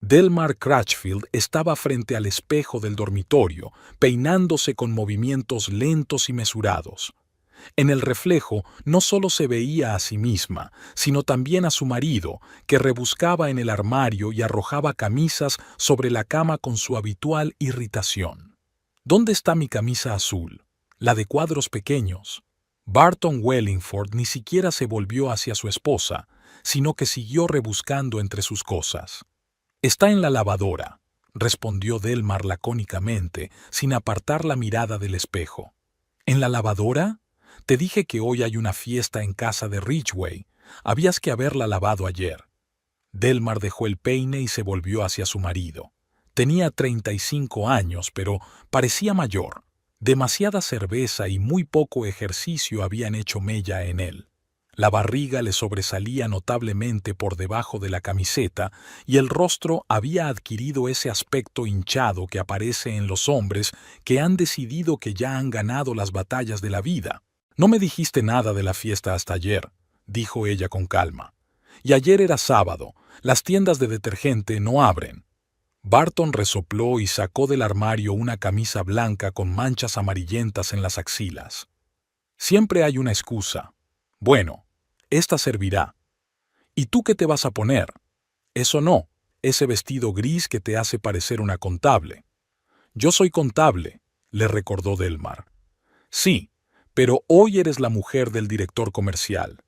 Delmar Crutchfield estaba frente al espejo del dormitorio, peinándose con movimientos lentos y mesurados. En el reflejo no solo se veía a sí misma, sino también a su marido, que rebuscaba en el armario y arrojaba camisas sobre la cama con su habitual irritación. ¿Dónde está mi camisa azul? La de cuadros pequeños. Barton Wellingford ni siquiera se volvió hacia su esposa, sino que siguió rebuscando entre sus cosas. Está en la lavadora, respondió Delmar lacónicamente, sin apartar la mirada del espejo. ¿En la lavadora? Te dije que hoy hay una fiesta en casa de Ridgway. Habías que haberla lavado ayer. Delmar dejó el peine y se volvió hacia su marido. Tenía 35 años, pero parecía mayor. Demasiada cerveza y muy poco ejercicio habían hecho mella en él. La barriga le sobresalía notablemente por debajo de la camiseta y el rostro había adquirido ese aspecto hinchado que aparece en los hombres que han decidido que ya han ganado las batallas de la vida. No me dijiste nada de la fiesta hasta ayer, dijo ella con calma. Y ayer era sábado, las tiendas de detergente no abren. Barton resopló y sacó del armario una camisa blanca con manchas amarillentas en las axilas. Siempre hay una excusa. Bueno, esta servirá. ¿Y tú qué te vas a poner? Eso no, ese vestido gris que te hace parecer una contable. Yo soy contable, le recordó Delmar. Sí, pero hoy eres la mujer del director comercial.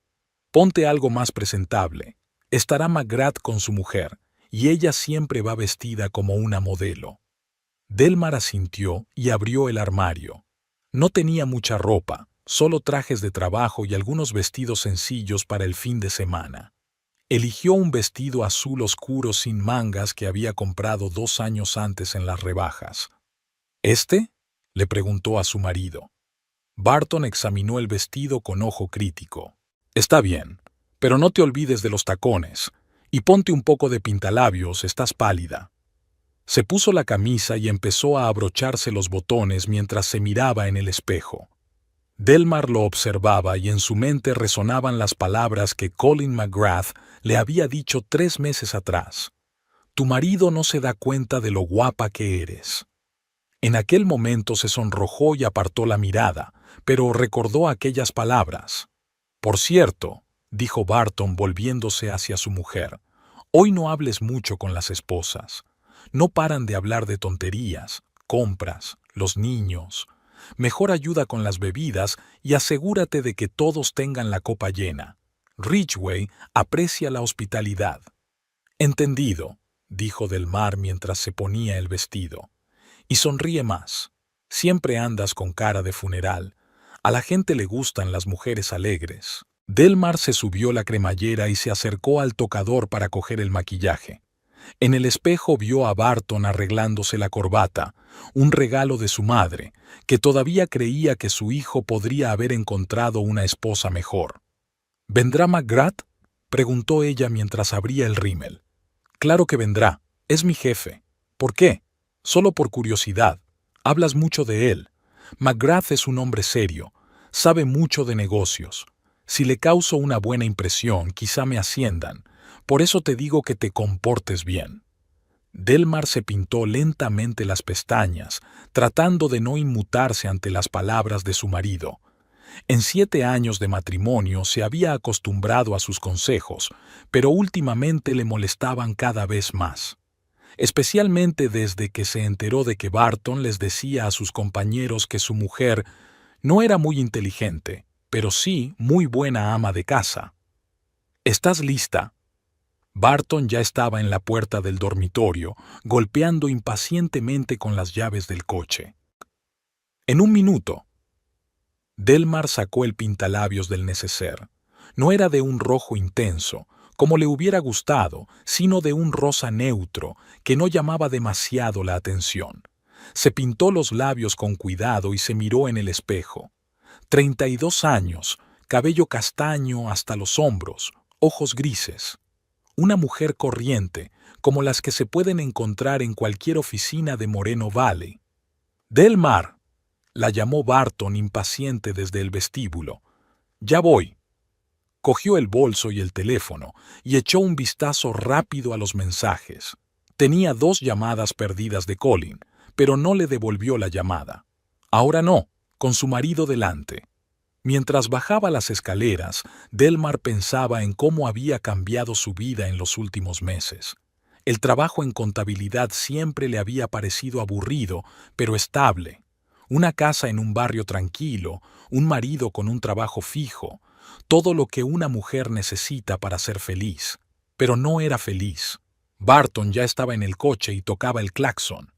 Ponte algo más presentable. Estará McGrath con su mujer, y ella siempre va vestida como una modelo. Delmar asintió y abrió el armario. No tenía mucha ropa, solo trajes de trabajo y algunos vestidos sencillos para el fin de semana. Eligió un vestido azul oscuro sin mangas que había comprado 2 años antes en las rebajas. ¿Este? Le preguntó a su marido. Barton examinó el vestido con ojo crítico. Está bien, pero no te olvides de los tacones, y ponte un poco de pintalabios, estás pálida. Se puso la camisa y empezó a abrocharse los botones mientras se miraba en el espejo. Delmar lo observaba y en su mente resonaban las palabras que Colin McGrath le había dicho 3 meses atrás. Tu marido no se da cuenta de lo guapa que eres. En aquel momento se sonrojó y apartó la mirada, pero recordó aquellas palabras. Por cierto, dijo Barton volviéndose hacia su mujer, hoy no hables mucho con las esposas. No paran de hablar de tonterías, compras, los niños. Mejor ayuda con las bebidas y asegúrate de que todos tengan la copa llena. Ridgway aprecia la hospitalidad. Entendido, dijo Delmar mientras se ponía el vestido. Y sonríe más. Siempre andas con cara de funeral. A la gente le gustan las mujeres alegres. Delmar se subió la cremallera y se acercó al tocador para coger el maquillaje. En el espejo vio a Barton arreglándose la corbata, un regalo de su madre, que todavía creía que su hijo podría haber encontrado una esposa mejor. ¿Vendrá McGrath?, preguntó ella mientras abría el rímel. Claro que vendrá. Es mi jefe. ¿Por qué? Solo por curiosidad. Hablas mucho de él. McGrath es un hombre serio. Sabe mucho de negocios. Si le causo una buena impresión, quizá me asciendan. Por eso te digo que te comportes bien. Delmar se pintó lentamente las pestañas, tratando de no inmutarse ante las palabras de su marido. En 7 años de matrimonio se había acostumbrado a sus consejos, pero últimamente le molestaban cada vez más. Especialmente desde que se enteró de que Barton les decía a sus compañeros que su mujer no era muy inteligente, pero sí muy buena ama de casa. ¿Estás lista? Barton ya estaba en la puerta del dormitorio, golpeando impacientemente con las llaves del coche. En 1 minuto. Delmar sacó el pintalabios del neceser. No era de un rojo intenso, como le hubiera gustado, sino de un rosa neutro, que no llamaba demasiado la atención. Se pintó los labios con cuidado y se miró en el espejo. 32 años, cabello castaño hasta los hombros, ojos grises. Una mujer corriente, como las que se pueden encontrar en cualquier oficina de Moreno Valley. «Delmar», la llamó Barton impaciente desde el vestíbulo. «Ya voy». Cogió el bolso y el teléfono y echó un vistazo rápido a los mensajes. Tenía 2 llamadas perdidas de Colin, pero no le devolvió la llamada. Ahora no, con su marido delante. Mientras bajaba las escaleras, Delmar pensaba en cómo había cambiado su vida en los últimos meses. El trabajo en contabilidad siempre le había parecido aburrido, pero estable. Una casa en un barrio tranquilo, un marido con un trabajo fijo, todo lo que una mujer necesita para ser feliz. Pero no era feliz. Barton ya estaba en el coche y tocaba el claxon.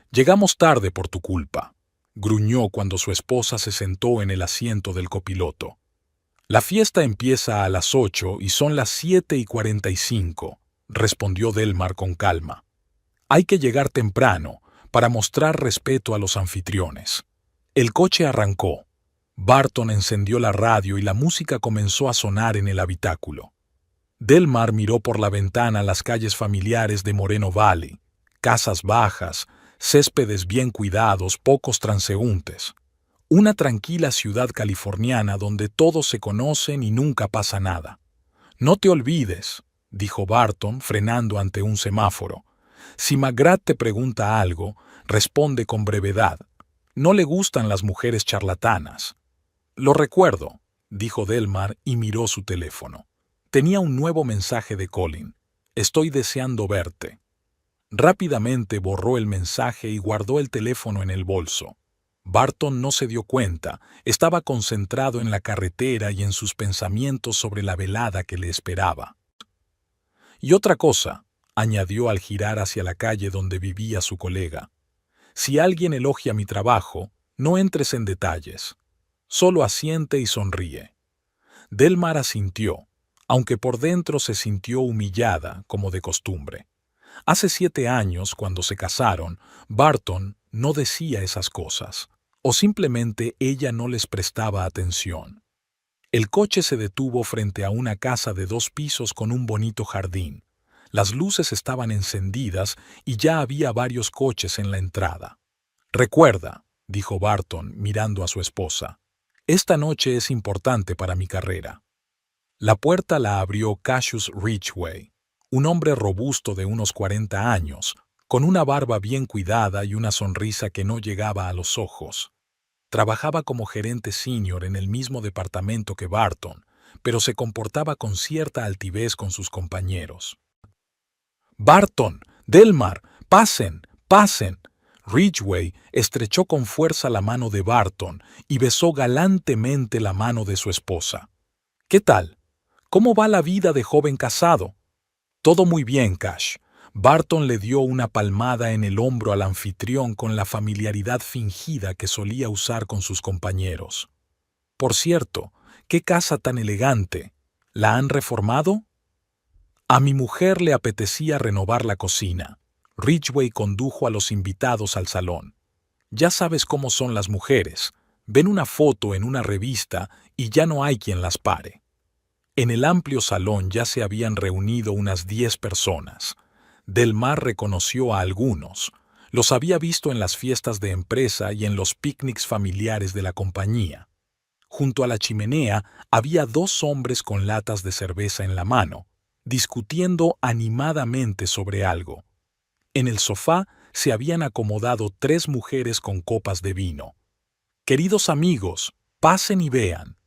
«Llegamos tarde por tu culpa», gruñó cuando su esposa se sentó en el asiento del copiloto. «La fiesta empieza a las 8 y son las 7:45», respondió Delmar con calma. «Hay que llegar temprano para mostrar respeto a los anfitriones». El coche arrancó. Barton encendió la radio y la música comenzó a sonar en el habitáculo. Delmar miró por la ventana las calles familiares de Moreno Valley, casas bajas, céspedes bien cuidados, pocos transeúntes. Una tranquila ciudad californiana donde todos se conocen y nunca pasa nada. «No te olvides», dijo Barton, frenando ante un semáforo. «Si McGrath te pregunta algo, responde con brevedad. No le gustan las mujeres charlatanas». «Lo recuerdo», dijo Delmar y miró su teléfono. Tenía un nuevo mensaje de Colin. «Estoy deseando verte». Rápidamente borró el mensaje y guardó el teléfono en el bolso. Barton no se dio cuenta, estaba concentrado en la carretera y en sus pensamientos sobre la velada que le esperaba. «Y otra cosa», añadió al girar hacia la calle donde vivía su colega. «Si alguien elogia mi trabajo, no entres en detalles. Solo asiente y sonríe». Delmar asintió, aunque por dentro se sintió humillada, como de costumbre. Hace 7 años, cuando se casaron, Barton no decía esas cosas, o simplemente ella no les prestaba atención. El coche se detuvo frente a una casa de 2 pisos con un bonito jardín. Las luces estaban encendidas y ya había varios coches en la entrada. «Recuerda», dijo Barton mirando a su esposa, «esta noche es importante para mi carrera». La puerta la abrió Cassius Ridgway, un hombre robusto de unos 40 años, con una barba bien cuidada y una sonrisa que no llegaba a los ojos. Trabajaba como gerente senior en el mismo departamento que Barton, pero se comportaba con cierta altivez con sus compañeros. «Barton, Delmar, pasen, pasen». Ridgway estrechó con fuerza la mano de Barton y besó galantemente la mano de su esposa. «¿Qué tal? ¿Cómo va la vida de joven casado?» «Todo muy bien, Cash». Barton le dio una palmada en el hombro al anfitrión con la familiaridad fingida que solía usar con sus compañeros. «Por cierto, qué casa tan elegante. ¿La han reformado?» «A mi mujer le apetecía renovar la cocina». Ridgway condujo a los invitados al salón. «Ya sabes cómo son las mujeres. Ven una foto en una revista y ya no hay quien las pare». En el amplio salón ya se habían reunido unas 10 personas. Delmar reconoció a algunos. Los había visto en las fiestas de empresa y en los picnics familiares de la compañía. Junto a la chimenea había 2 hombres con latas de cerveza en la mano, discutiendo animadamente sobre algo. En el sofá se habían acomodado 3 mujeres con copas de vino. «Queridos amigos, pasen y vean».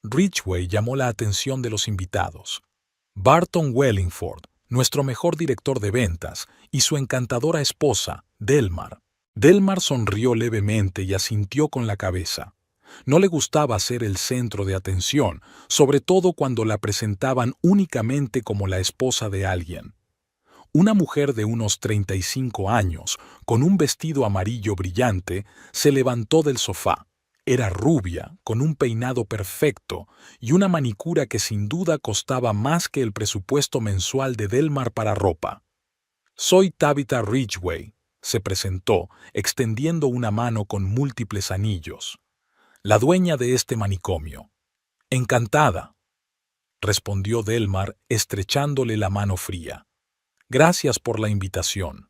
Ridgway llamó la atención de los invitados. Barton Wellingford, nuestro mejor director de ventas, y su encantadora esposa, Delmar. Delmar sonrió levemente y asintió con la cabeza. No le gustaba ser el centro de atención, sobre todo cuando la presentaban únicamente como la esposa de alguien. Una mujer de unos 35 años, con un vestido amarillo brillante, se levantó del sofá. Era rubia, con un peinado perfecto y una manicura que sin duda costaba más que el presupuesto mensual de Delmar para ropa. «Soy Tabitha Ridgway», se presentó, extendiendo una mano con múltiples anillos. «La dueña de este manicomio». «Encantada», respondió Delmar, estrechándole la mano fría. «Gracias por la invitación».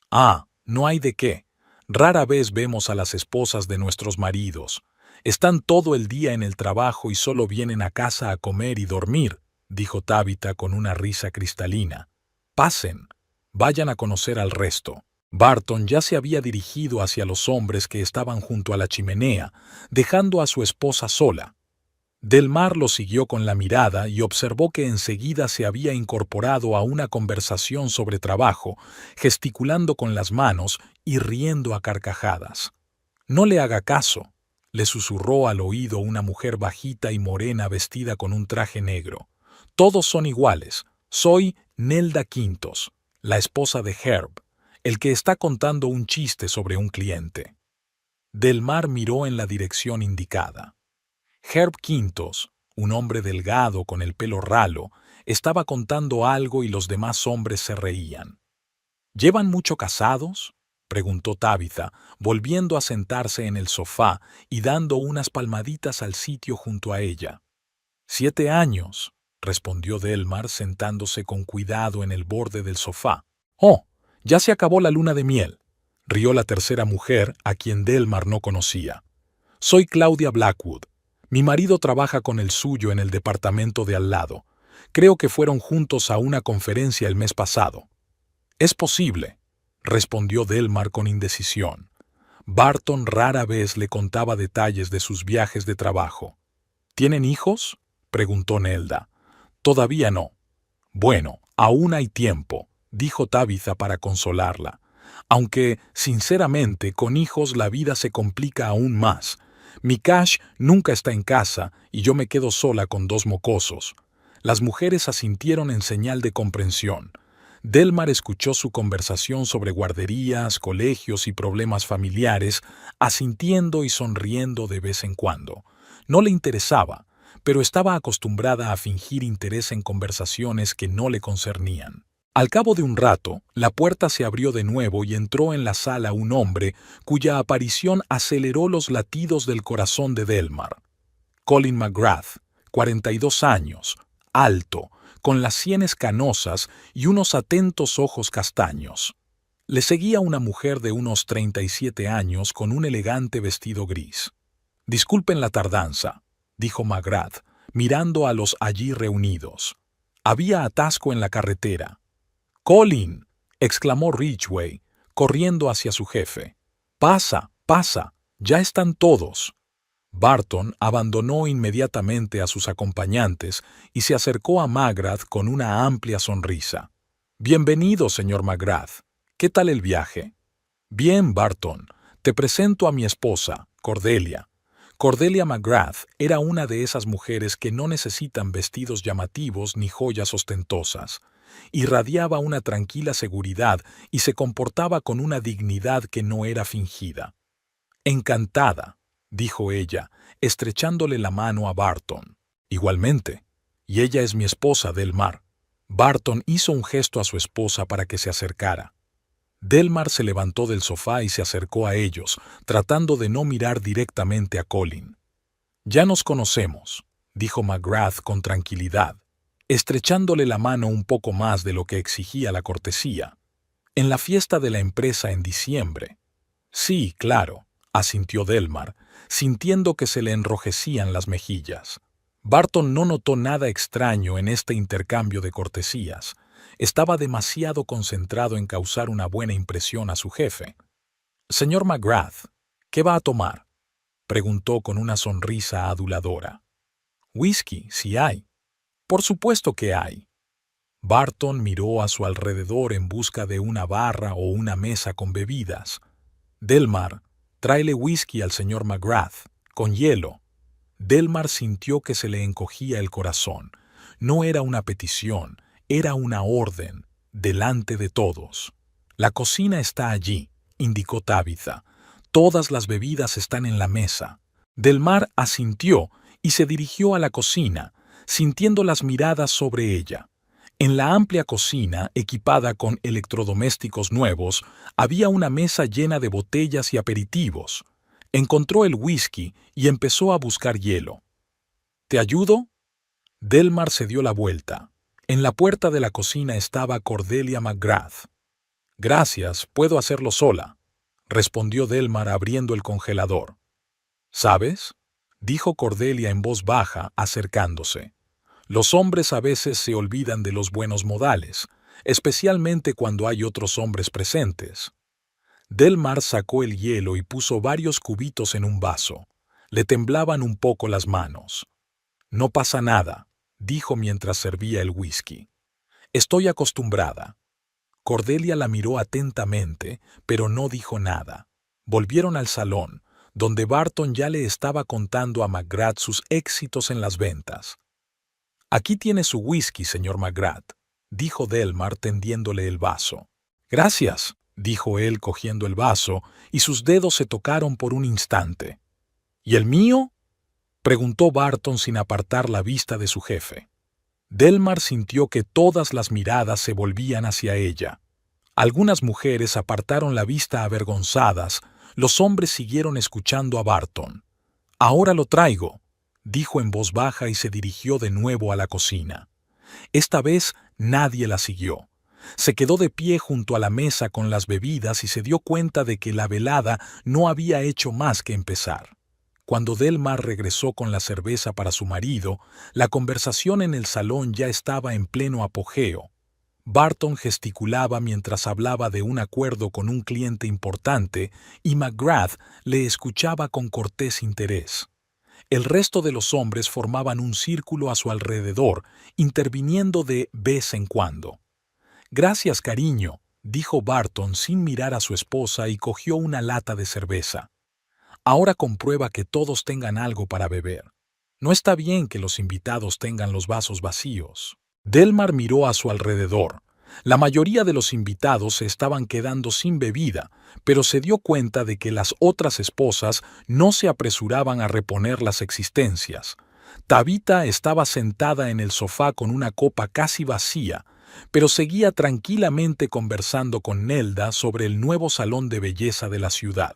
«Ah, no hay de qué. Rara vez vemos a las esposas de nuestros maridos. Están todo el día en el trabajo y solo vienen a casa a comer y dormir», dijo Tabitha con una risa cristalina. «Pasen». Vayan a conocer al resto. Barton ya se había dirigido hacia los hombres que estaban junto a la chimenea, dejando a su esposa sola. Del Mar lo siguió con la mirada y observó que enseguida se había incorporado a una conversación sobre trabajo, gesticulando con las manos y riendo a carcajadas. «No le haga caso», le susurró al oído una mujer bajita y morena vestida con un traje negro. «Todos son iguales. Soy Nelda Quintos, la esposa de Herb, el que está contando un chiste sobre un cliente». Del Mar miró en la dirección indicada. Herb Quintos, un hombre delgado con el pelo ralo, estaba contando algo y los demás hombres se reían. «¿Llevan mucho casados?», preguntó Tabitha, volviendo a sentarse en el sofá y dando unas palmaditas al sitio junto a ella. «7 años», respondió Delmar sentándose con cuidado en el borde del sofá. «Oh, ya se acabó la luna de miel», rió la tercera mujer, a quien Delmar no conocía. «Soy Claudia Blackwood. Mi marido trabaja con el suyo en el departamento de al lado. Creo que fueron juntos a una conferencia el mes pasado». «Es posible», respondió Delmar con indecisión. Barton rara vez le contaba detalles de sus viajes de trabajo. «¿Tienen hijos?», preguntó Nelda. «Todavía no». «Bueno, aún hay tiempo», dijo Tabitha para consolarla. «Aunque, sinceramente, con hijos la vida se complica aún más. Mi Cash nunca está en casa y yo me quedo sola con 2 mocosos». Las mujeres asintieron en señal de comprensión. Delmar escuchó su conversación sobre guarderías, colegios y problemas familiares, asintiendo y sonriendo de vez en cuando. No le interesaba, pero estaba acostumbrada a fingir interés en conversaciones que no le concernían. Al cabo de un rato, la puerta se abrió de nuevo y entró en la sala un hombre cuya aparición aceleró los latidos del corazón de Delmar. Colin McGrath, 42 años, alto, con las sienes canosas y unos atentos ojos castaños. Le seguía una mujer de unos 37 años con un elegante vestido gris. «Disculpen la tardanza», dijo McGrath, mirando a los allí reunidos. «Había atasco en la carretera». «Colin», exclamó Ridgway, corriendo hacia su jefe. «Pasa, pasa, ya están todos». Barton abandonó inmediatamente a sus acompañantes y se acercó a McGrath con una amplia sonrisa. «Bienvenido, señor McGrath. ¿Qué tal el viaje?» «Bien, Barton. Te presento a mi esposa, Cordelia». Cordelia McGrath era una de esas mujeres que no necesitan vestidos llamativos ni joyas ostentosas. Irradiaba una tranquila seguridad y se comportaba con una dignidad que no era fingida. «Encantada», dijo ella, estrechándole la mano a Barton. «Igualmente. Y ella es mi esposa, Delmar». Barton hizo un gesto a su esposa para que se acercara. Delmar se levantó del sofá y se acercó a ellos, tratando de no mirar directamente a Colin. «Ya nos conocemos», dijo McGrath con tranquilidad, estrechándole la mano un poco más de lo que exigía la cortesía. «En la fiesta de la empresa en diciembre». «Sí, claro», asintió Delmar, sintiendo que se le enrojecían las mejillas. Barton no notó nada extraño en este intercambio de cortesías. Estaba demasiado concentrado en causar una buena impresión a su jefe. «Señor McGrath, ¿qué va a tomar?», preguntó con una sonrisa aduladora. «Whisky, si hay». «Por supuesto que hay». Barton miró a su alrededor en busca de una barra o una mesa con bebidas. «Delmar, tráele whisky al señor McGrath, con hielo». Delmar sintió que se le encogía el corazón. No era una petición, era una orden, delante de todos. «La cocina está allí», indicó Tabitha. «Todas las bebidas están en la mesa». Delmar asintió y se dirigió a la cocina, sintiendo las miradas sobre ella. En la amplia cocina, equipada con electrodomésticos nuevos, había una mesa llena de botellas y aperitivos. Encontró el whisky y empezó a buscar hielo. «¿Te ayudo?». Delmar se dio la vuelta. En la puerta de la cocina estaba Cordelia McGrath. «Gracias, puedo hacerlo sola», respondió Delmar abriendo el congelador. «¿Sabes?», dijo Cordelia en voz baja, acercándose. «Los hombres a veces se olvidan de los buenos modales. especialmente cuando hay otros hombres presentes. Delmar sacó el hielo y puso varios cubitos en un vaso. Le temblaban un poco las manos. «No pasa nada», dijo mientras servía el whisky. «Estoy acostumbrada». Cordelia la miró atentamente, pero no dijo nada. Volvieron al salón, donde Barton ya le estaba contando a McGrath sus éxitos en las ventas. «Aquí tiene su whisky, señor McGrath», dijo Delmar tendiéndole el vaso. «Gracias», dijo él cogiendo el vaso, y sus dedos se tocaron por un instante. «¿Y el mío?», preguntó Barton sin apartar la vista de su jefe. Delmar sintió que todas las miradas se volvían hacia ella. Algunas mujeres apartaron la vista avergonzadas, los hombres siguieron escuchando a Barton. «Ahora lo traigo», dijo en voz baja y se dirigió de nuevo a la cocina. Esta vez nadie la siguió. Se quedó de pie junto a la mesa con las bebidas y se dio cuenta de que la velada no había hecho más que empezar. Cuando Delmar regresó con la cerveza para su marido, la conversación en el salón ya estaba en pleno apogeo. Barton gesticulaba mientras hablaba de un acuerdo con un cliente importante y McGrath le escuchaba con cortés interés. El resto de los hombres formaban un círculo a su alrededor, interviniendo de vez en cuando. «Gracias, cariño», dijo Barton sin mirar a su esposa y cogió una lata de cerveza. «Ahora comprueba que todos tengan algo para beber. No está bien que los invitados tengan los vasos vacíos». Delmar miró a su alrededor. La mayoría de los invitados se estaban quedando sin bebida, pero se dio cuenta de que las otras esposas no se apresuraban a reponer las existencias. Tabitha estaba sentada en el sofá con una copa casi vacía, pero seguía tranquilamente conversando con Nelda sobre el nuevo salón de belleza de la ciudad.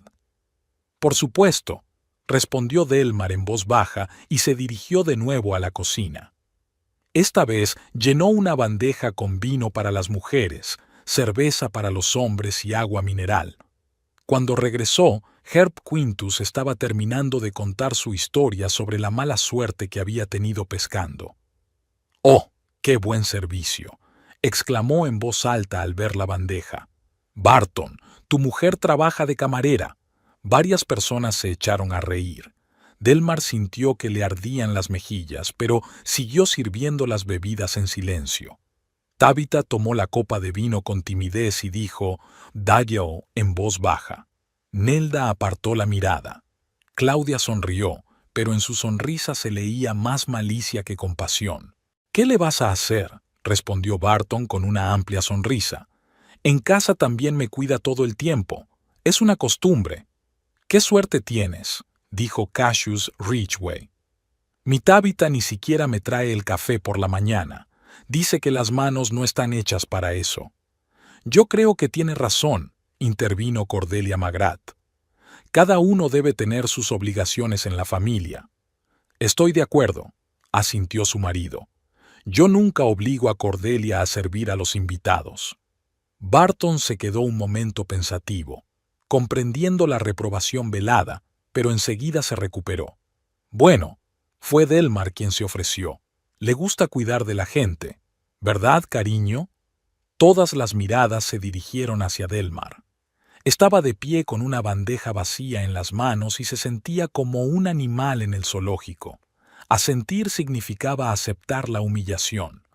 «Por supuesto», respondió Delmar en voz baja y se dirigió de nuevo a la cocina. Esta vez llenó una bandeja con vino para las mujeres, cerveza para los hombres y agua mineral. Cuando regresó, Herb Quintus estaba terminando de contar su historia sobre la mala suerte que había tenido pescando. «¡Oh, qué buen servicio!», exclamó en voz alta al ver la bandeja. «Barton, tu mujer trabaja de camarera». Varias personas se echaron a reír. Delmar sintió que le ardían las mejillas, pero siguió sirviendo las bebidas en silencio. Tabitha tomó la copa de vino con timidez y dijo «Dallo» en voz baja. Nelda apartó la mirada. Claudia sonrió, pero en su sonrisa se leía más malicia que compasión. «¿Qué le vas a hacer?», respondió Barton con una amplia sonrisa. «En casa también me cuida todo el tiempo. Es una costumbre». «¡Qué suerte tienes!», dijo Cassius Ridgway. «Mi Tabitha ni siquiera me trae el café por la mañana. Dice que las manos no están hechas para eso». «Yo creo que tiene razón», intervino Cordelia McGrath. «Cada uno debe tener sus obligaciones en la familia». «Estoy de acuerdo», asintió su marido. «Yo nunca obligo a Cordelia a servir a los invitados». Barton se quedó un momento pensativo, comprendiendo la reprobación velada, pero enseguida se recuperó. «Bueno, fue Delmar quien se ofreció. Le gusta cuidar de la gente, ¿verdad, cariño?». Todas las miradas se dirigieron hacia Delmar. Estaba de pie con una bandeja vacía en las manos y se sentía como un animal en el zoológico. Asentir significaba aceptar la humillación.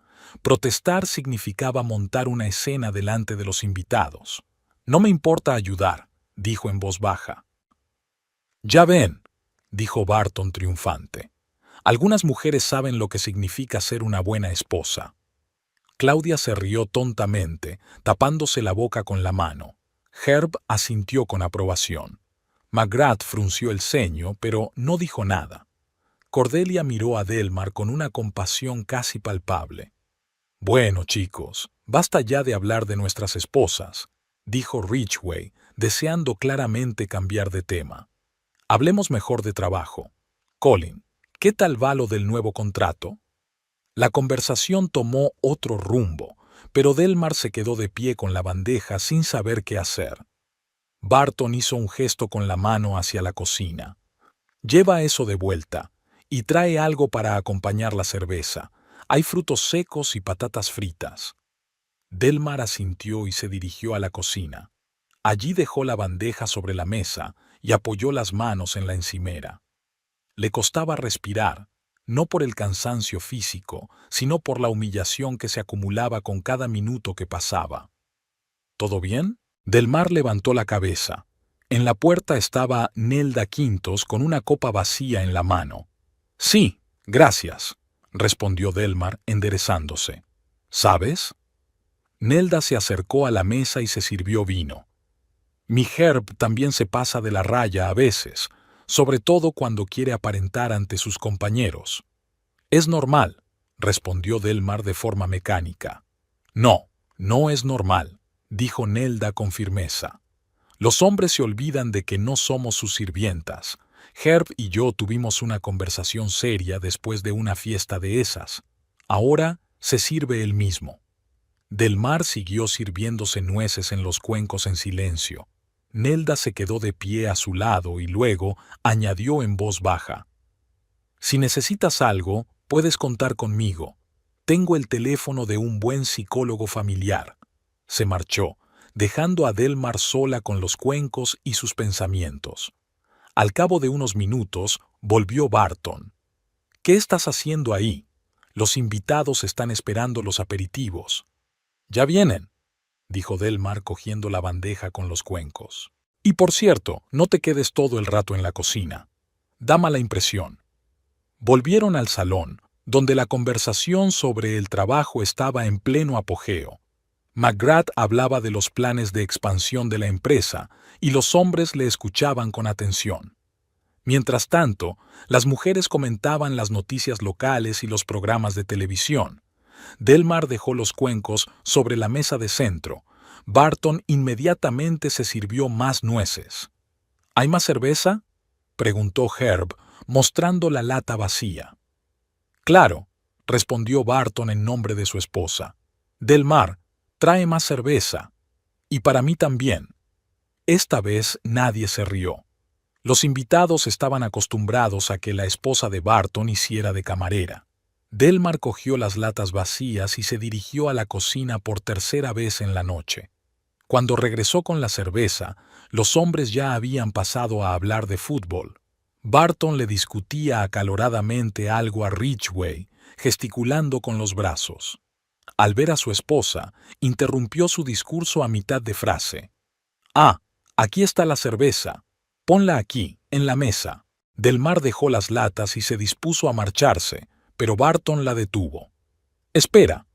Protestar significaba montar una escena delante de los invitados. «No me importa ayudar», dijo en voz baja. «Ya ven», dijo Barton triunfante. «Algunas mujeres saben lo que significa ser una buena esposa». Claudia se rió tontamente, tapándose la boca con la mano. Herb asintió con aprobación. McGrath frunció el ceño, pero no dijo nada. Cordelia miró a Delmar con una compasión casi palpable. «Bueno, chicos, basta ya de hablar de nuestras esposas», dijo Ridgway, deseando claramente cambiar de tema. «Hablemos mejor de trabajo. Colin, ¿qué tal va lo del nuevo contrato?». La conversación tomó otro rumbo, pero Delmar se quedó de pie con la bandeja sin saber qué hacer. Barton hizo un gesto con la mano hacia la cocina. «Lleva eso de vuelta, y trae algo para acompañar la cerveza. Hay frutos secos y patatas fritas». Delmar asintió y se dirigió a la cocina. Allí dejó la bandeja sobre la mesa y apoyó las manos en la encimera. Le costaba respirar, no por el cansancio físico, sino por la humillación que se acumulaba con cada minuto que pasaba. ¿Todo bien? Delmar levantó la cabeza. En la puerta estaba Nelda Quintos con una copa vacía en la mano. Sí, gracias, respondió Delmar enderezándose. ¿Sabes? Nelda se acercó a la mesa y se sirvió vino. Mi Herb también se pasa de la raya a veces, sobre todo cuando quiere aparentar ante sus compañeros. Es normal, respondió Delmar de forma mecánica. No, no es normal, dijo Nelda con firmeza. Los hombres se olvidan de que no somos sus sirvientas. Herb y yo tuvimos una conversación seria después de una fiesta de esas. Ahora se sirve él mismo. Delmar siguió sirviéndose nueces en los cuencos en silencio. Nelda se quedó de pie a su lado y luego añadió en voz baja. Si necesitas algo, puedes contar conmigo. Tengo el teléfono de un buen psicólogo familiar. Se marchó, dejando a Delmar sola con los cuencos y sus pensamientos. Al cabo de unos minutos, volvió Barton. ¿Qué estás haciendo ahí? Los invitados están esperando los aperitivos. Ya vienen, dijo Delmar cogiendo la bandeja con los cuencos. Y por cierto, no te quedes todo el rato en la cocina. Da mala impresión. Volvieron al salón, donde la conversación sobre el trabajo estaba en pleno apogeo. McGrath hablaba de los planes de expansión de la empresa y los hombres le escuchaban con atención. Mientras tanto, las mujeres comentaban las noticias locales y los programas de televisión. Delmar dejó los cuencos sobre la mesa de centro. Barton inmediatamente se sirvió más nueces. ¿Hay más cerveza?, preguntó Herb, mostrando la lata vacía. Claro, respondió Barton en nombre de su esposa. Delmar, trae más cerveza. Y para mí también. Esta vez nadie se rió. Los invitados estaban acostumbrados a que la esposa de Barton hiciera de camarera. Delmar cogió las latas vacías y se dirigió a la cocina por tercera vez en la noche. Cuando regresó con la cerveza, los hombres ya habían pasado a hablar de fútbol. Barton le discutía acaloradamente algo a Ridgway, gesticulando con los brazos. Al ver a su esposa, interrumpió su discurso a mitad de frase. «Ah, aquí está la cerveza. Ponla aquí, en la mesa». Delmar dejó las latas y se dispuso a marcharse, pero Barton la detuvo. «Espera,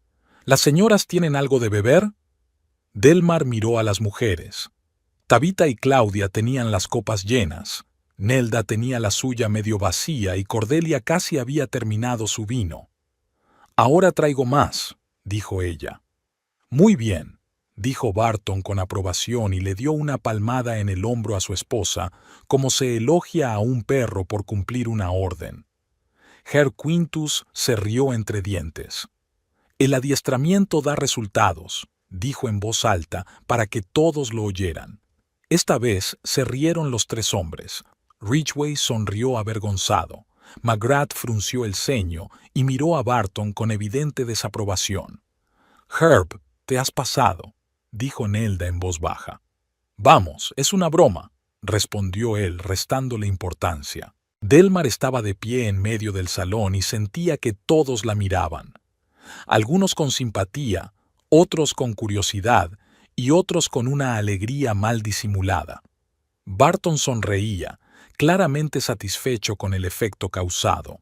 ¿las señoras tienen algo de beber?» Delmar miró a las mujeres. Tabitha y Claudia tenían las copas llenas. Nelda tenía la suya medio vacía y Cordelia casi había terminado su vino. «Ahora traigo más», dijo ella. «Muy bien», dijo Barton con aprobación y le dio una palmada en el hombro a su esposa, como se elogia a un perro por cumplir una orden. Herr Quintus se rió entre dientes. «El adiestramiento da resultados», dijo en voz alta para que todos lo oyeran. Esta vez se rieron los tres hombres. Ridgway sonrió avergonzado. McGrath frunció el ceño y miró a Barton con evidente desaprobación. «Herb, te has pasado», dijo Nelda en voz baja. «Vamos, es una broma», respondió él, restándole importancia. Delmar estaba de pie en medio del salón y sentía que todos la miraban. Algunos con simpatía, otros con curiosidad y otros con una alegría mal disimulada. Barton sonreía, claramente satisfecho con el efecto causado.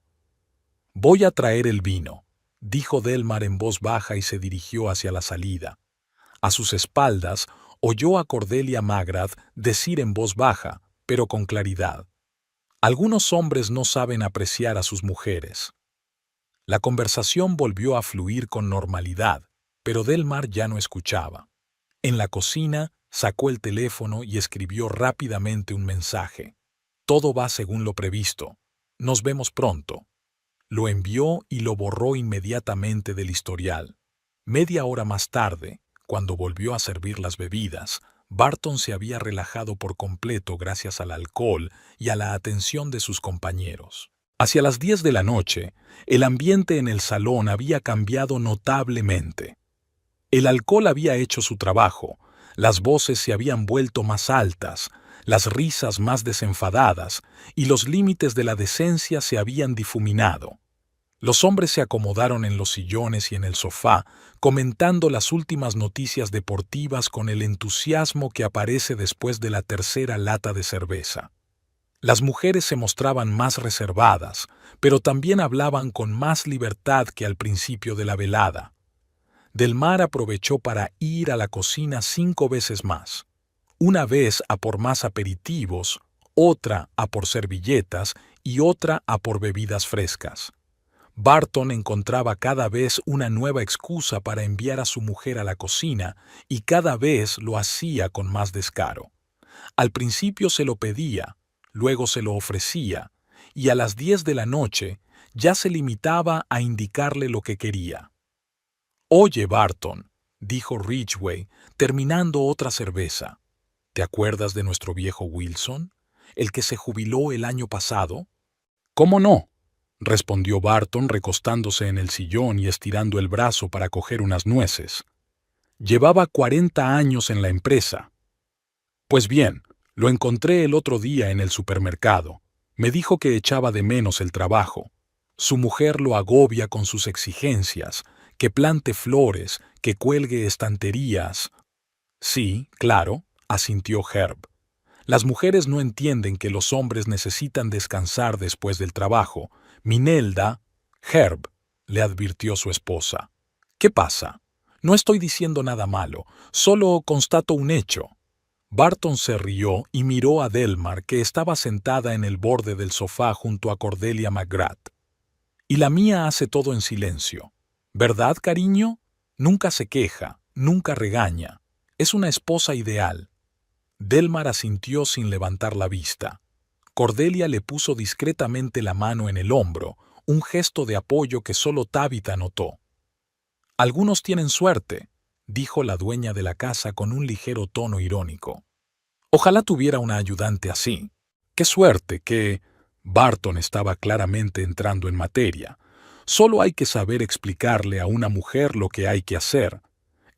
«Voy a traer el vino», dijo Delmar en voz baja y se dirigió hacia la salida. A sus espaldas oyó a Cordelia McGrath decir en voz baja, pero con claridad: «Algunos hombres no saben apreciar a sus mujeres». La conversación volvió a fluir con normalidad, pero Delmar ya no escuchaba. En la cocina sacó el teléfono y escribió rápidamente un mensaje. «Todo va según lo previsto. Nos vemos pronto». Lo envió y lo borró inmediatamente del historial. Media hora más tarde, cuando volvió a servir las bebidas, Barton se había relajado por completo gracias al alcohol y a la atención de sus compañeros. Hacia las 10 de la noche, el ambiente en el salón había cambiado notablemente. El alcohol había hecho su trabajo, las voces se habían vuelto más altas, las risas más desenfadadas, y los límites de la decencia se habían difuminado. Los hombres se acomodaron en los sillones y en el sofá, comentando las últimas noticias deportivas con el entusiasmo que aparece después de la tercera lata de cerveza. Las mujeres se mostraban más reservadas, pero también hablaban con más libertad que al principio de la velada. Del Mar aprovechó para ir a la cocina 5 veces más. Una vez a por más aperitivos, otra a por servilletas y otra a por bebidas frescas. Barton encontraba cada vez una nueva excusa para enviar a su mujer a la cocina y cada vez lo hacía con más descaro. Al principio se lo pedía, luego se lo ofrecía, y a las 10 de la noche ya se limitaba a indicarle lo que quería. «Oye, Barton», dijo Ridgway, terminando otra cerveza, «¿te acuerdas de nuestro viejo Wilson, el que se jubiló el año pasado?» «¿Cómo no?», respondió Barton recostándose en el sillón y estirando el brazo para coger unas nueces. «Llevaba 40 años en la empresa». «Pues bien, lo encontré el otro día en el supermercado. Me dijo que echaba de menos el trabajo. Su mujer lo agobia con sus exigencias, que plante flores, que cuelgue estanterías». «Sí, claro», asintió Herb. «Las mujeres no entienden que los hombres necesitan descansar después del trabajo. Minelda». «Herb», le advirtió su esposa. «¿Qué pasa? No estoy diciendo nada malo, solo constato un hecho». Barton se rió y miró a Delmar, que estaba sentada en el borde del sofá junto a Cordelia McGrath. «Y la mía hace todo en silencio. ¿Verdad, cariño? Nunca se queja, nunca regaña. Es una esposa ideal». Delmar asintió sin levantar la vista. Cordelia le puso discretamente la mano en el hombro, un gesto de apoyo que solo Tabitha notó. «Algunos tienen suerte», dijo la dueña de la casa con un ligero tono irónico. «Ojalá tuviera una ayudante así. ¡Qué suerte que...» Barton estaba claramente entrando en materia. Solo hay que saber explicarle a una mujer lo que hay que hacer.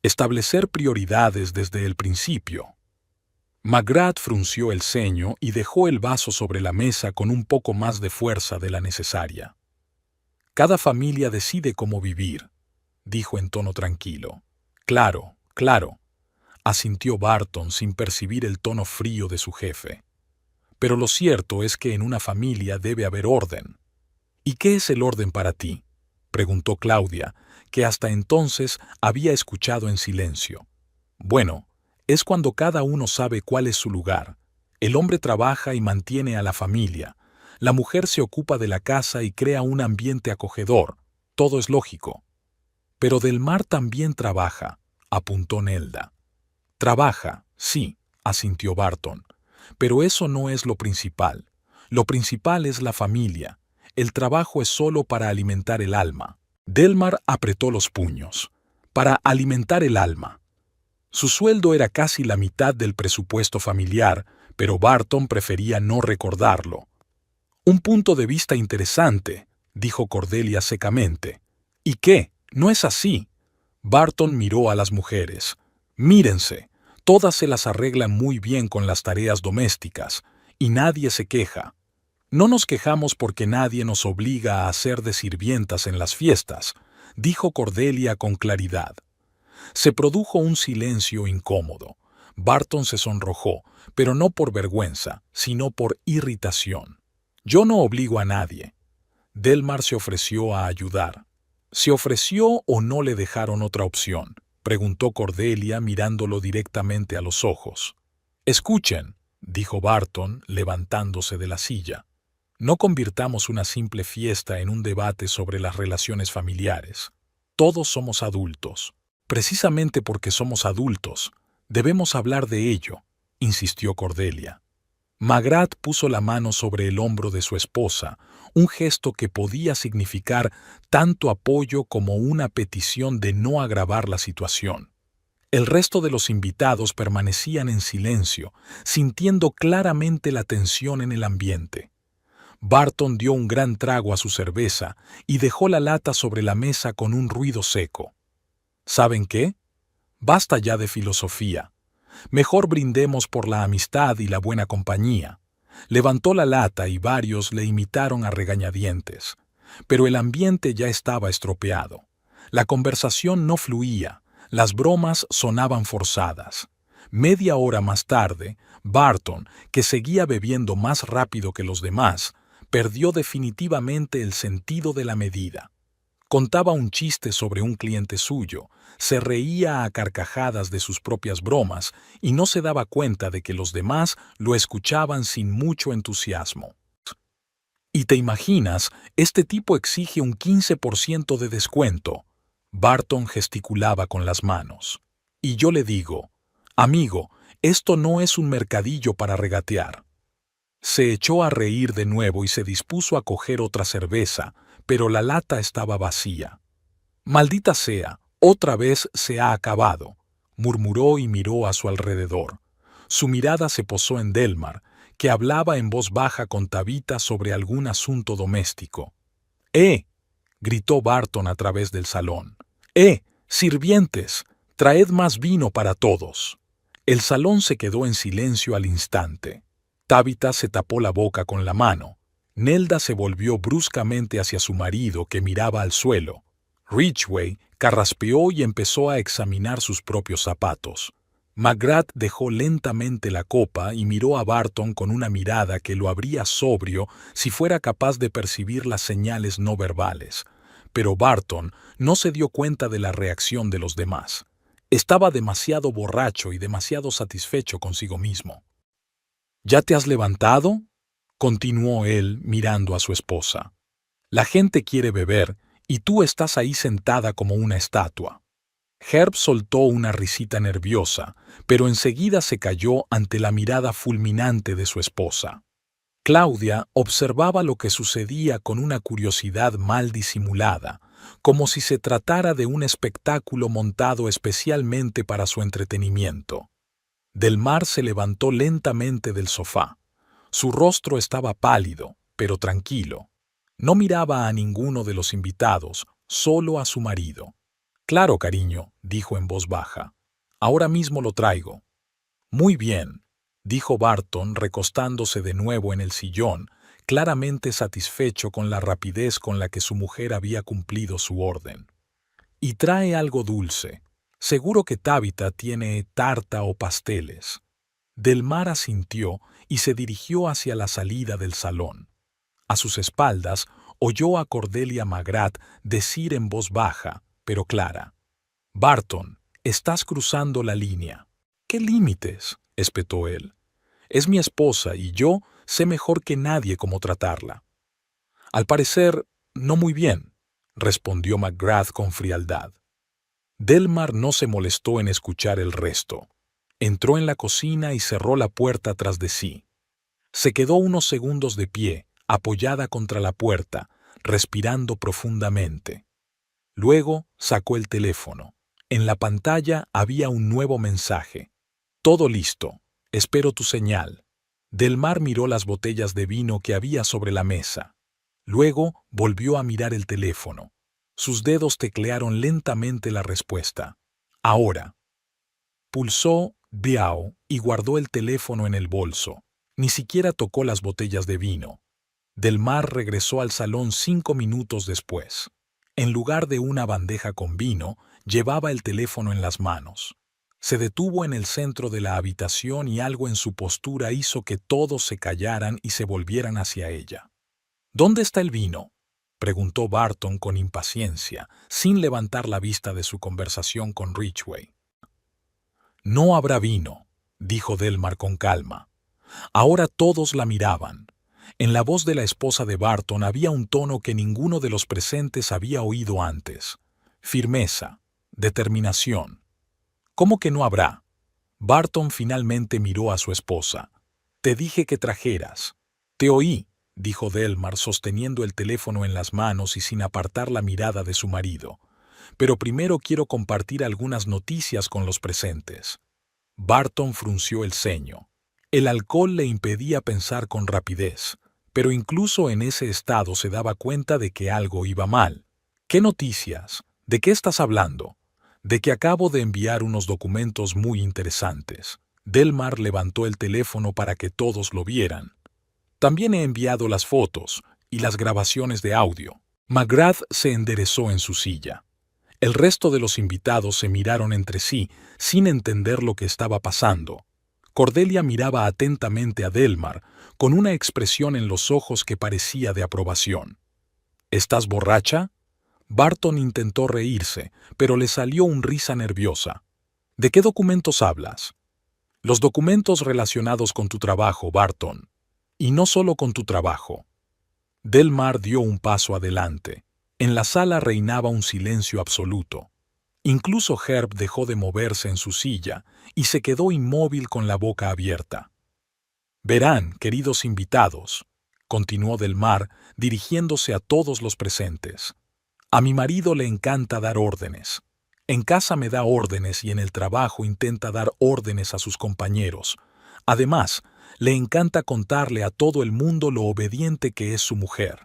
Establecer prioridades desde el principio. McGrath frunció el ceño y dejó el vaso sobre la mesa con un poco más de fuerza de la necesaria. «Cada familia decide cómo vivir», dijo en tono tranquilo. «Claro, claro», asintió Barton sin percibir el tono frío de su jefe. «Pero lo cierto es que en una familia debe haber orden». «¿Y qué es el orden para ti?», preguntó Claudia, que hasta entonces había escuchado en silencio. «Bueno, es cuando cada uno sabe cuál es su lugar. El hombre trabaja y mantiene a la familia. La mujer se ocupa de la casa y crea un ambiente acogedor. Todo es lógico». «Pero Del Mar también trabaja», apuntó Nelda. «Trabaja, sí», asintió Barton. «Pero eso no es lo principal. Lo principal es la familia. El trabajo es solo para alimentar el alma». Delmar apretó los puños. «Para alimentar el alma». Su sueldo era casi la mitad del presupuesto familiar, pero Barton prefería no recordarlo. «Un punto de vista interesante», dijo Cordelia secamente. «¿Y qué? ¿No es así?» Barton miró a las mujeres. «Mírense, todas se las arreglan muy bien con las tareas domésticas, y nadie se queja. No nos quejamos porque nadie nos obliga a hacer de sirvientas en las fiestas», dijo Cordelia con claridad. Se produjo un silencio incómodo. Barton se sonrojó, pero no por vergüenza, sino por irritación. «Yo no obligo a nadie». Delmar se ofreció a ayudar. «¿Se ofreció o no le dejaron otra opción?», preguntó Cordelia mirándolo directamente a los ojos. «Escuchen», dijo Barton, levantándose de la silla. «No convirtamos una simple fiesta en un debate sobre las relaciones familiares. Todos somos adultos. Precisamente porque somos adultos, debemos hablar de ello», insistió Cordelia. McGrath puso la mano sobre el hombro de su esposa, un gesto que podía significar tanto apoyo como una petición de no agravar la situación. El resto de los invitados permanecían en silencio, sintiendo claramente la tensión en el ambiente. Barton dio un gran trago a su cerveza y dejó la lata sobre la mesa con un ruido seco. «¿Saben qué?», Basta ya de filosofía. Mejor brindemos por la amistad y la buena compañía. Levantó la lata y varios le imitaron a regañadientes. Pero el ambiente ya estaba estropeado. La conversación no fluía, las bromas sonaban forzadas. Media hora más tarde, Barton, que seguía bebiendo más rápido que los demás, perdió definitivamente el sentido de la medida. Contaba un chiste sobre un cliente suyo, se reía a carcajadas de sus propias bromas y no se daba cuenta de que los demás lo escuchaban sin mucho entusiasmo. ¿Y te imaginas? Este tipo exige un 15% de descuento. Barton gesticulaba con las manos. Y yo le digo, amigo, esto no es un mercadillo para regatear. Se echó a reír de nuevo y se dispuso a coger otra cerveza, pero la lata estaba vacía. Maldita sea, otra vez se ha acabado, murmuró y miró a su alrededor. Su mirada se posó en Delmar, que hablaba en voz baja con Tabitha sobre algún asunto doméstico. Gritó Barton a través del salón. Sirvientes, traed más vino para todos. El salón se quedó en silencio al instante. Tabitha se tapó la boca con la mano. Nelda se volvió bruscamente hacia su marido, que miraba al suelo. Ridgway carraspeó y empezó a examinar sus propios zapatos. McGrath dejó lentamente la copa y miró a Barton con una mirada que lo habría sobrio si fuera capaz de percibir las señales no verbales. Pero Barton no se dio cuenta de la reacción de los demás. Estaba demasiado borracho y demasiado satisfecho consigo mismo. ¿Ya te has levantado?, continuó él mirando a su esposa. La gente quiere beber y tú estás ahí sentada como una estatua. Herb soltó una risita nerviosa, pero enseguida se calló ante la mirada fulminante de su esposa. Claudia observaba lo que sucedía con una curiosidad mal disimulada, como si se tratara de un espectáculo montado especialmente para su entretenimiento. Delmar se levantó lentamente del sofá. Su rostro estaba pálido, pero tranquilo. No miraba a ninguno de los invitados, solo a su marido. «Claro, cariño», dijo en voz baja. «Ahora mismo lo traigo». «Muy bien», dijo Barton recostándose de nuevo en el sillón, claramente satisfecho con la rapidez con la que su mujer había cumplido su orden. «Y trae algo dulce. Seguro que Tabitha tiene tarta o pasteles». Delmar asintió y se dirigió hacia la salida del salón. A sus espaldas oyó a Cordelia McGrath decir en voz baja, pero clara: «Barton, estás cruzando la línea». «¿Qué límites?», espetó él. «Es mi esposa y yo sé mejor que nadie cómo tratarla». «Al parecer, no muy bien», respondió McGrath con frialdad. Delmar no se molestó en escuchar el resto. Entró en la cocina y cerró la puerta tras de sí. Se quedó unos segundos de pie, apoyada contra la puerta, respirando profundamente. Luego sacó el teléfono. En la pantalla había un nuevo mensaje. «Todo listo. Espero tu señal». Delmar miró las botellas de vino que había sobre la mesa. Luego volvió a mirar el teléfono. Sus dedos teclearon lentamente la respuesta. «Ahora». Pulsó «Biao» y guardó el teléfono en el bolso. Ni siquiera tocó las botellas de vino. Delmar regresó al salón 5 minutos después. En lugar de una bandeja con vino, llevaba el teléfono en las manos. Se detuvo en el centro de la habitación y algo en su postura hizo que todos se callaran y se volvieran hacia ella. «¿Dónde está el vino?», preguntó Barton con impaciencia, sin levantar la vista de su conversación con Ridgway. «No habrá vino», dijo Delmar con calma. Ahora todos la miraban. En la voz de la esposa de Barton había un tono que ninguno de los presentes había oído antes. Firmeza, determinación. «¿Cómo que no habrá?». Barton finalmente miró a su esposa. «Te dije que trajeras». «Te oí», dijo Delmar sosteniendo el teléfono en las manos y sin apartar la mirada de su marido. «Pero primero quiero compartir algunas noticias con los presentes». Barton frunció el ceño. El alcohol le impedía pensar con rapidez, pero incluso en ese estado se daba cuenta de que algo iba mal. «¿Qué noticias? ¿De qué estás hablando?». De que acabo de enviar unos documentos muy interesantes. Delmar levantó el teléfono para que todos lo vieran. También he enviado las fotos y las grabaciones de audio. McGrath se enderezó en su silla. El resto de los invitados se miraron entre sí sin entender lo que estaba pasando. Cordelia miraba atentamente a Delmar con una expresión en los ojos que parecía de aprobación. ¿Estás borracha? Barton intentó reírse, pero le salió una risa nerviosa. ¿De qué documentos hablas? Los documentos relacionados con tu trabajo, Barton. Y no solo con tu trabajo. Delmar dio un paso adelante. En la sala reinaba un silencio absoluto. Incluso Herb dejó de moverse en su silla y se quedó inmóvil con la boca abierta. Verán, queridos invitados, continuó Delmar, dirigiéndose a todos los presentes. A mi marido le encanta dar órdenes. En casa me da órdenes y en el trabajo intenta dar órdenes a sus compañeros. Además, le encanta contarle a todo el mundo lo obediente que es su mujer.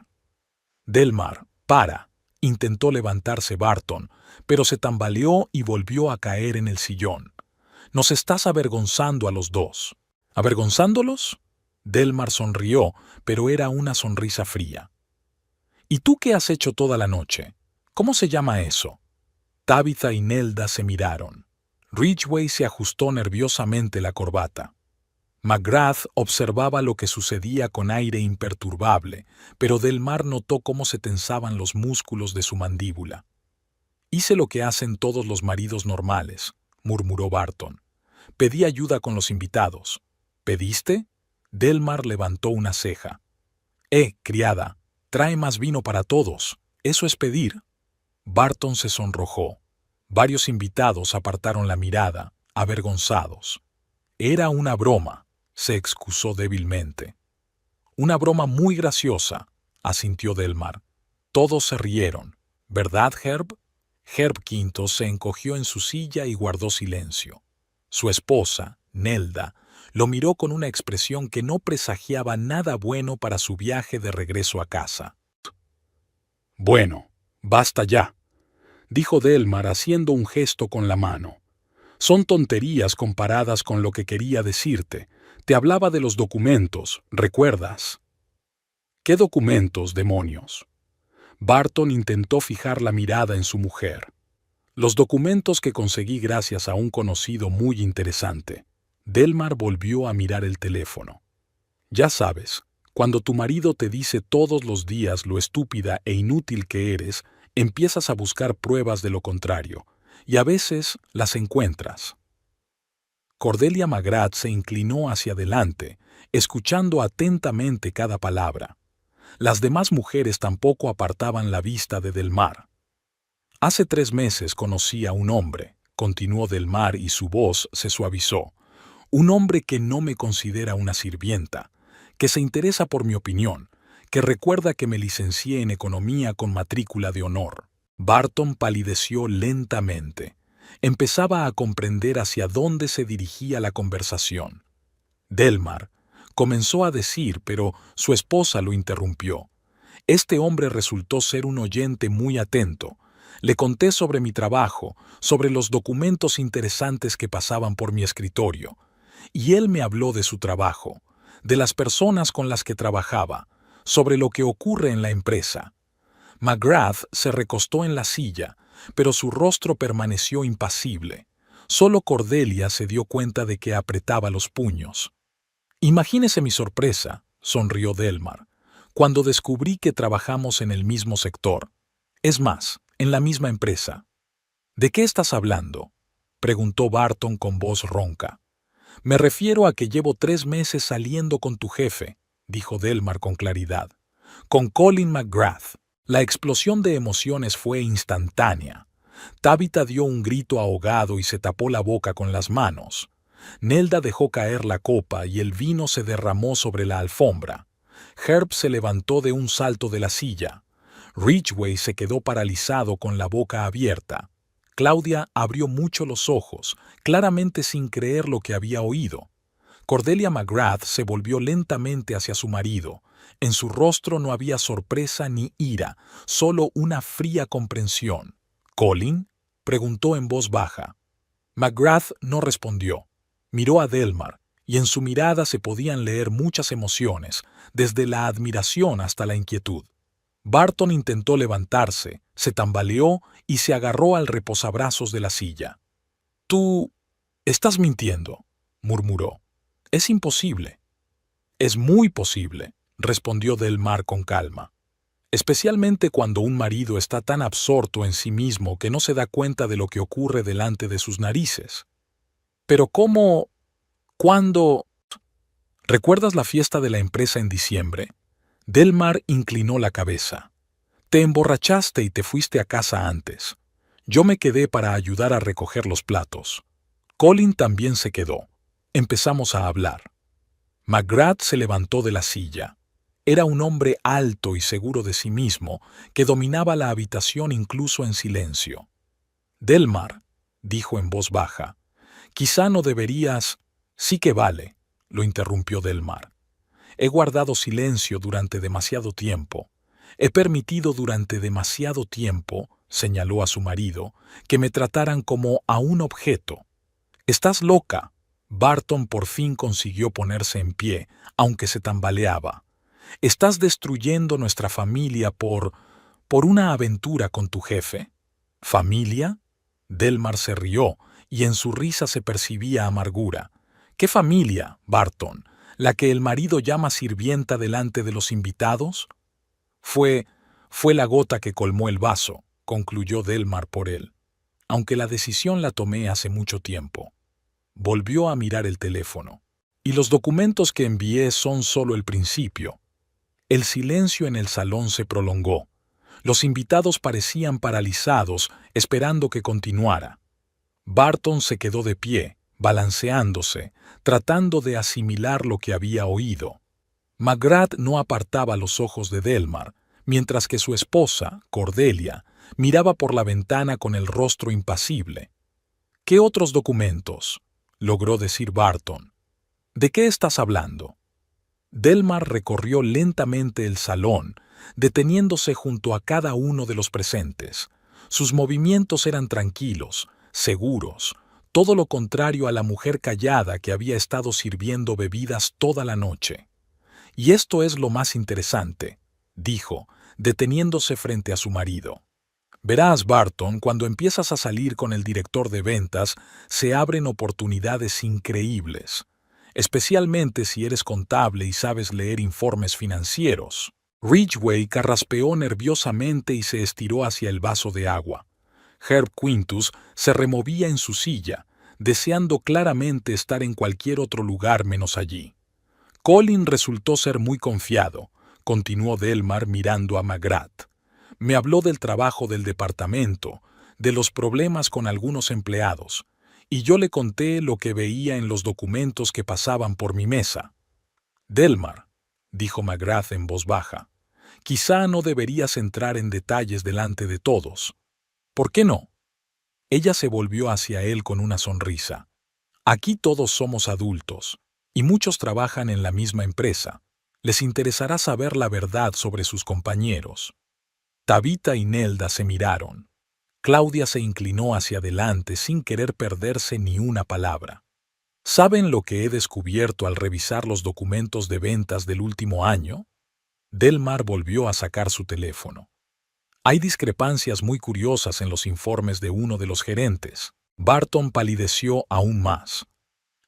Delmar, para, intentó levantarse Barton, pero se tambaleó y volvió a caer en el sillón. Nos estás avergonzando a los dos. ¿Avergonzándolos? Delmar sonrió, pero era una sonrisa fría. ¿Y tú qué has hecho toda la noche? ¿Cómo se llama eso? Tabitha y Nelda se miraron. Ridgway se ajustó nerviosamente la corbata. McGrath observaba lo que sucedía con aire imperturbable, pero Delmar notó cómo se tensaban los músculos de su mandíbula. Hice lo que hacen todos los maridos normales, murmuró Barton. Pedí ayuda con los invitados. ¿Pediste? Delmar levantó una ceja. Criada, trae más vino para todos. ¿Eso es pedir? Barton se sonrojó. Varios invitados apartaron la mirada, avergonzados. Era una broma, se excusó débilmente. Una broma muy graciosa, asintió Delmar. Todos se rieron. ¿Verdad, Herb? Herb Quinto se encogió en su silla y guardó silencio. Su esposa, Nelda, lo miró con una expresión que no presagiaba nada bueno para su viaje de regreso a casa. Bueno, basta ya, dijo Delmar haciendo un gesto con la mano. Son tonterías comparadas con lo que quería decirte. Te hablaba de los documentos, ¿recuerdas? ¿Qué documentos, demonios? Barton intentó fijar la mirada en su mujer. Los documentos que conseguí gracias a un conocido muy interesante. Delmar volvió a mirar el teléfono. Ya sabes, cuando tu marido te dice todos los días lo estúpida e inútil que eres, empiezas a buscar pruebas de lo contrario, y a veces las encuentras. Cordelia McGrath se inclinó hacia adelante, escuchando atentamente cada palabra. Las demás mujeres tampoco apartaban la vista de Delmar. Hace 3 meses conocí a un hombre, continuó Delmar y su voz se suavizó. Un hombre que no me considera una sirvienta, que se interesa por mi opinión, que recuerda que me licencié en economía con matrícula de honor. Barton palideció lentamente. Empezaba a comprender hacia dónde se dirigía la conversación. Delmar comenzó a decir, pero su esposa lo interrumpió. Este hombre resultó ser un oyente muy atento. Le conté sobre mi trabajo, sobre los documentos interesantes que pasaban por mi escritorio. Y él me habló de su trabajo, de las personas con las que trabajaba, sobre lo que ocurre en la empresa. McGrath se recostó en la silla, pero su rostro permaneció impasible. Solo Cordelia se dio cuenta de que apretaba los puños. Imagínese mi sorpresa, sonrió Delmar, cuando descubrí que trabajamos en el mismo sector. Es más, en la misma empresa. ¿De qué estás hablando?, preguntó Barton con voz ronca. Me refiero a que llevo 3 meses saliendo con tu jefe, dijo Delmar con claridad. Con Colin McGrath. La explosión de emociones fue instantánea. Tabitha dio un grito ahogado y se tapó la boca con las manos. Nelda dejó caer la copa y el vino se derramó sobre la alfombra. Herb se levantó de un salto de la silla. Ridgway se quedó paralizado con la boca abierta. Claudia abrió mucho los ojos, claramente sin creer lo que había oído. Cordelia McGrath se volvió lentamente hacia su marido. En su rostro no había sorpresa ni ira, solo una fría comprensión. ¿Colin?, preguntó en voz baja. McGrath no respondió. Miró a Delmar, y en su mirada se podían leer muchas emociones, desde la admiración hasta la inquietud. Barton intentó levantarse, se tambaleó y se agarró al reposabrazos de la silla. «Tú estás mintiendo», murmuró. «Es imposible». «Es muy posible», respondió Delmar con calma. «Especialmente cuando un marido está tan absorto en sí mismo que no se da cuenta de lo que ocurre delante de sus narices». «Pero ¿cómo? ¿Cuándo?» «¿Recuerdas la fiesta de la empresa en diciembre?» Delmar inclinó la cabeza. «Te emborrachaste y te fuiste a casa antes. Yo me quedé para ayudar a recoger los platos. Colin también se quedó. Empezamos a hablar». McGrath se levantó de la silla. Era un hombre alto y seguro de sí mismo, que dominaba la habitación incluso en silencio. «Delmar», dijo en voz baja, «quizá no deberías...» «Sí que vale», lo interrumpió Delmar. «He guardado silencio durante demasiado tiempo. He permitido durante demasiado tiempo», señaló a su marido, «que me trataran como a un objeto». «Estás loca». Barton por fin consiguió ponerse en pie, aunque se tambaleaba. «¿Estás destruyendo nuestra familia por una aventura con tu jefe?» «¿Familia?» Delmar se rió, y en su risa se percibía amargura. «¿Qué familia, Barton? ¿La que el marido llama sirvienta delante de los invitados?» Fue la gota que colmó el vaso», concluyó Delmar por él. «Aunque la decisión la tomé hace mucho tiempo». Volvió a mirar el teléfono. «Y los documentos que envié son solo el principio». El silencio en el salón se prolongó. Los invitados parecían paralizados, esperando que continuara. Barton se quedó de pie, balanceándose, tratando de asimilar lo que había oído. McGrath no apartaba los ojos de Delmar, mientras que su esposa, Cordelia, miraba por la ventana con el rostro impasible. «¿Qué otros documentos?», logró decir Barton. «¿De qué estás hablando?» Delmar recorrió lentamente el salón, deteniéndose junto a cada uno de los presentes. Sus movimientos eran tranquilos, seguros, todo lo contrario a la mujer callada que había estado sirviendo bebidas toda la noche. «Y esto es lo más interesante», dijo, deteniéndose frente a su marido. «Verás, Barton, cuando empiezas a salir con el director de ventas, se abren oportunidades increíbles, especialmente si eres contable y sabes leer informes financieros». Ridgway carraspeó nerviosamente y se estiró hacia el vaso de agua. Herb Quintus se removía en su silla, deseando claramente estar en cualquier otro lugar menos allí. «Colin resultó ser muy confiado», continuó Delmar mirando a McGrath. «Me habló del trabajo del departamento, de los problemas con algunos empleados, y yo le conté lo que veía en los documentos que pasaban por mi mesa». «Delmar», dijo McGrath en voz baja, «quizá no deberías entrar en detalles delante de todos». «¿Por qué no?». Ella se volvió hacia él con una sonrisa. «Aquí todos somos adultos, y muchos trabajan en la misma empresa. Les interesará saber la verdad sobre sus compañeros». Tabitha y Nelda se miraron. Claudia se inclinó hacia adelante sin querer perderse ni una palabra. «¿Saben lo que he descubierto al revisar los documentos de ventas del último año?». Delmar volvió a sacar su teléfono. «Hay discrepancias muy curiosas en los informes de uno de los gerentes». Barton palideció aún más.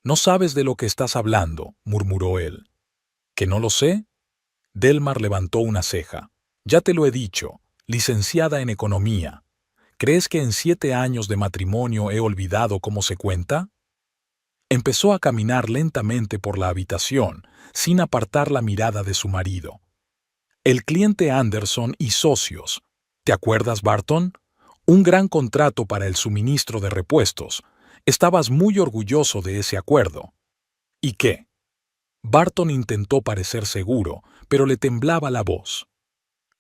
«No sabes de lo que estás hablando», murmuró él. «¿Que no lo sé?». Delmar levantó una ceja. «Ya te lo he dicho, licenciada en economía. ¿Crees que en 7 años de matrimonio he olvidado cómo se cuenta?». Empezó a caminar lentamente por la habitación, sin apartar la mirada de su marido. «El cliente Anderson y socios. ¿Te acuerdas, Barton? Un gran contrato para el suministro de repuestos. Estabas muy orgulloso de ese acuerdo». «¿Y qué?». Barton intentó parecer seguro, pero le temblaba la voz.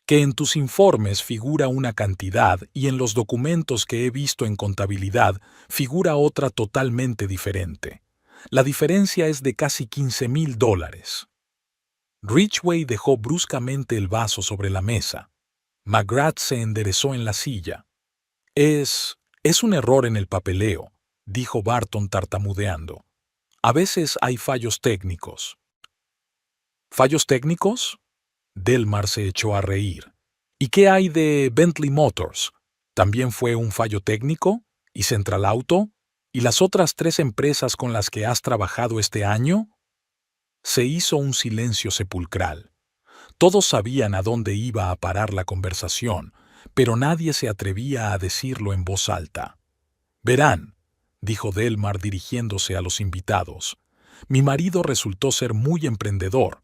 «Que en tus informes figura una cantidad y en los documentos que he visto en contabilidad figura otra totalmente diferente. La diferencia es de casi $15,000. Ridgway dejó bruscamente el vaso sobre la mesa. McGrath se enderezó en la silla. «Es Es un error en el papeleo, dijo Barton tartamudeando. A veces hay fallos técnicos. ¿Fallos técnicos? Delmar se echó a reír. ¿Y qué hay de Bentley Motors? ¿También fue un fallo técnico? ¿Y Central Auto? ¿Y las otras 3 empresas con las que has trabajado este año? Se hizo un silencio sepulcral. Todos sabían a dónde iba a parar la conversación, pero nadie se atrevía a decirlo en voz alta. Verán, dijo Delmar dirigiéndose a los invitados, mi marido resultó ser muy emprendedor.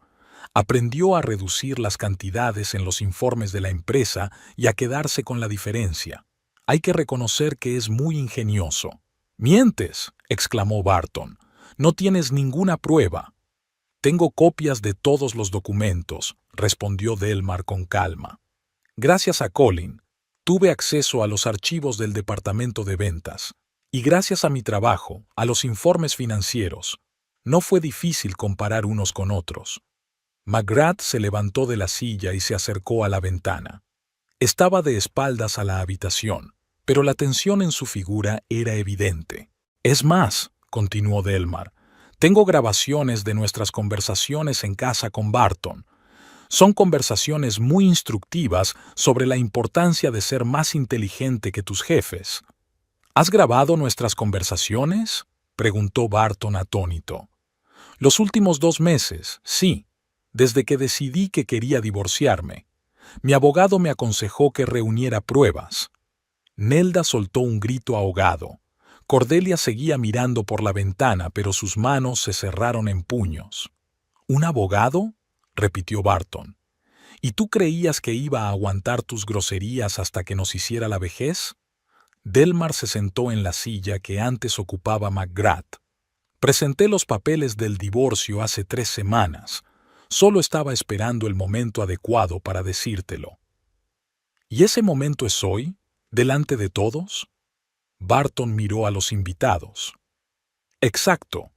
Aprendió a reducir las cantidades en los informes de la empresa y a quedarse con la diferencia. Hay que reconocer que es muy ingenioso. «¡Mientes!», exclamó Barton. «No tienes ninguna prueba». «Tengo copias de todos los documentos», respondió Delmar con calma. «Gracias a Colin, tuve acceso a los archivos del departamento de ventas. Y gracias a mi trabajo, a los informes financieros. No fue difícil comparar unos con otros». McGrath se levantó de la silla y se acercó a la ventana. Estaba de espaldas a la habitación, pero la tensión en su figura era evidente. «Es más», continuó Delmar, «tengo grabaciones de nuestras conversaciones en casa con Barton. Son conversaciones muy instructivas sobre la importancia de ser más inteligente que tus jefes». «¿Has grabado nuestras conversaciones?», preguntó Barton atónito. «Los últimos 2 meses, sí, desde que decidí que quería divorciarme. Mi abogado me aconsejó que reuniera pruebas». Nelda soltó un grito ahogado. Cordelia seguía mirando por la ventana, pero sus manos se cerraron en puños. «¿Un abogado?», repitió Barton. «¿Y tú creías que iba a aguantar tus groserías hasta que nos hiciera la vejez?». Delmar se sentó en la silla que antes ocupaba McGrath. «Presenté los papeles del divorcio hace 3 semanas. Solo estaba esperando el momento adecuado para decírtelo». «¿Y ese momento es hoy, delante de todos?». Barton miró a los invitados. «Exacto.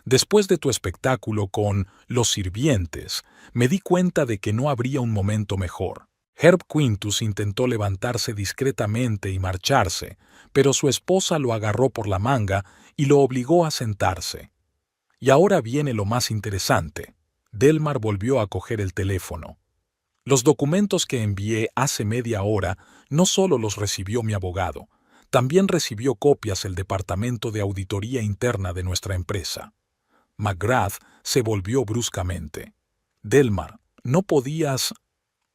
Después de tu espectáculo con Los Sirvientes, me di cuenta de que no habría un momento mejor». Herb Quintus intentó levantarse discretamente y marcharse, pero su esposa lo agarró por la manga y lo obligó a sentarse. «Y ahora viene lo más interesante». Delmar volvió a coger el teléfono. «Los documentos que envié hace media hora no solo los recibió mi abogado, también recibió copias el Departamento de Auditoría Interna de nuestra empresa». McGrath se volvió bruscamente. «Delmar, no podías...».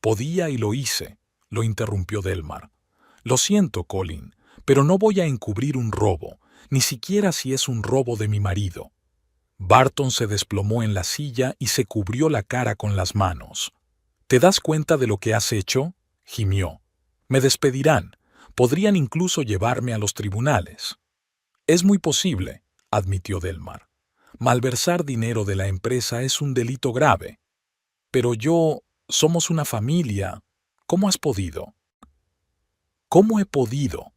«Podía y lo hice», lo interrumpió Delmar. «Lo siento, Colin, pero no voy a encubrir un robo, ni siquiera si es un robo de mi marido». Barton se desplomó en la silla y se cubrió la cara con las manos. «¿Te das cuenta de lo que has hecho?», gimió. «Me despedirán. Podrían incluso llevarme a los tribunales». «Es muy posible», admitió Delmar. «Malversar dinero de la empresa es un delito grave. Pero somos una familia. ¿Cómo has podido?». «¿Cómo he podido?».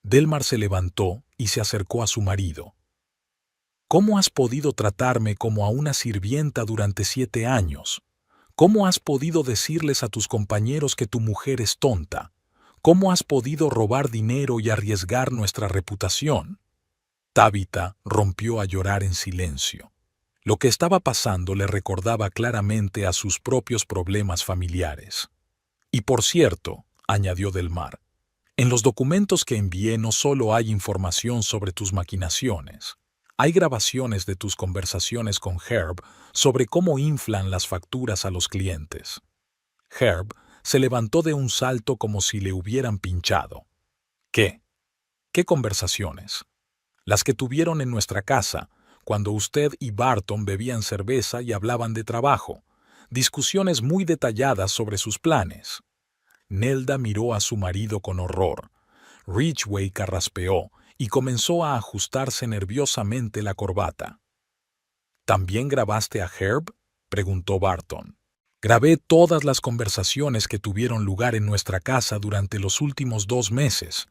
Delmar se levantó y se acercó a su marido. «¿Cómo has podido tratarme como a una sirvienta durante 7 años? ¿Cómo has podido decirles a tus compañeros que tu mujer es tonta? ¿Cómo has podido robar dinero y arriesgar nuestra reputación?». Tabitha rompió a llorar en silencio. Lo que estaba pasando le recordaba claramente a sus propios problemas familiares. «Y por cierto», añadió Delmar, «en los documentos que envié no solo hay información sobre tus maquinaciones. Hay grabaciones de tus conversaciones con Herb sobre cómo inflan las facturas a los clientes». Herb se levantó de un salto como si le hubieran pinchado. «¿Qué? ¿Qué conversaciones?». «Las que tuvieron en nuestra casa, cuando usted y Barton bebían cerveza y hablaban de trabajo. Discusiones muy detalladas sobre sus planes». Nelda miró a su marido con horror. Ridgway carraspeó y comenzó a ajustarse nerviosamente la corbata. «¿También grabaste a Herb?», preguntó Barton. «Grabé todas las conversaciones que tuvieron lugar en nuestra casa durante los últimos 2 meses.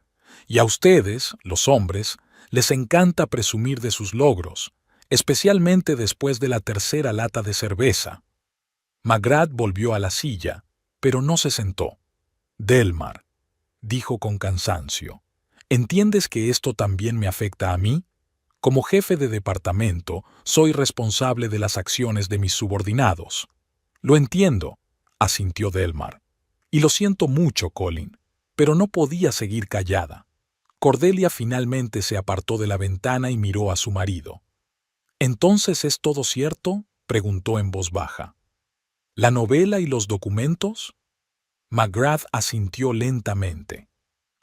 Y a ustedes, los hombres, les encanta presumir de sus logros, especialmente después de la 3ª lata de cerveza». McGrath volvió a la silla, pero no se sentó. «Delmar», dijo con cansancio, ¿Entiendes que esto también me afecta a mí? Como jefe de departamento, soy responsable de las acciones de mis subordinados. Lo entiendo, asintió Delmar. Y lo siento mucho, Colin, pero no podía seguir callada. Cordelia finalmente se apartó de la ventana y miró a su marido. ¿Entonces es todo cierto?, preguntó en voz baja. ¿La novela y los documentos? McGrath asintió lentamente.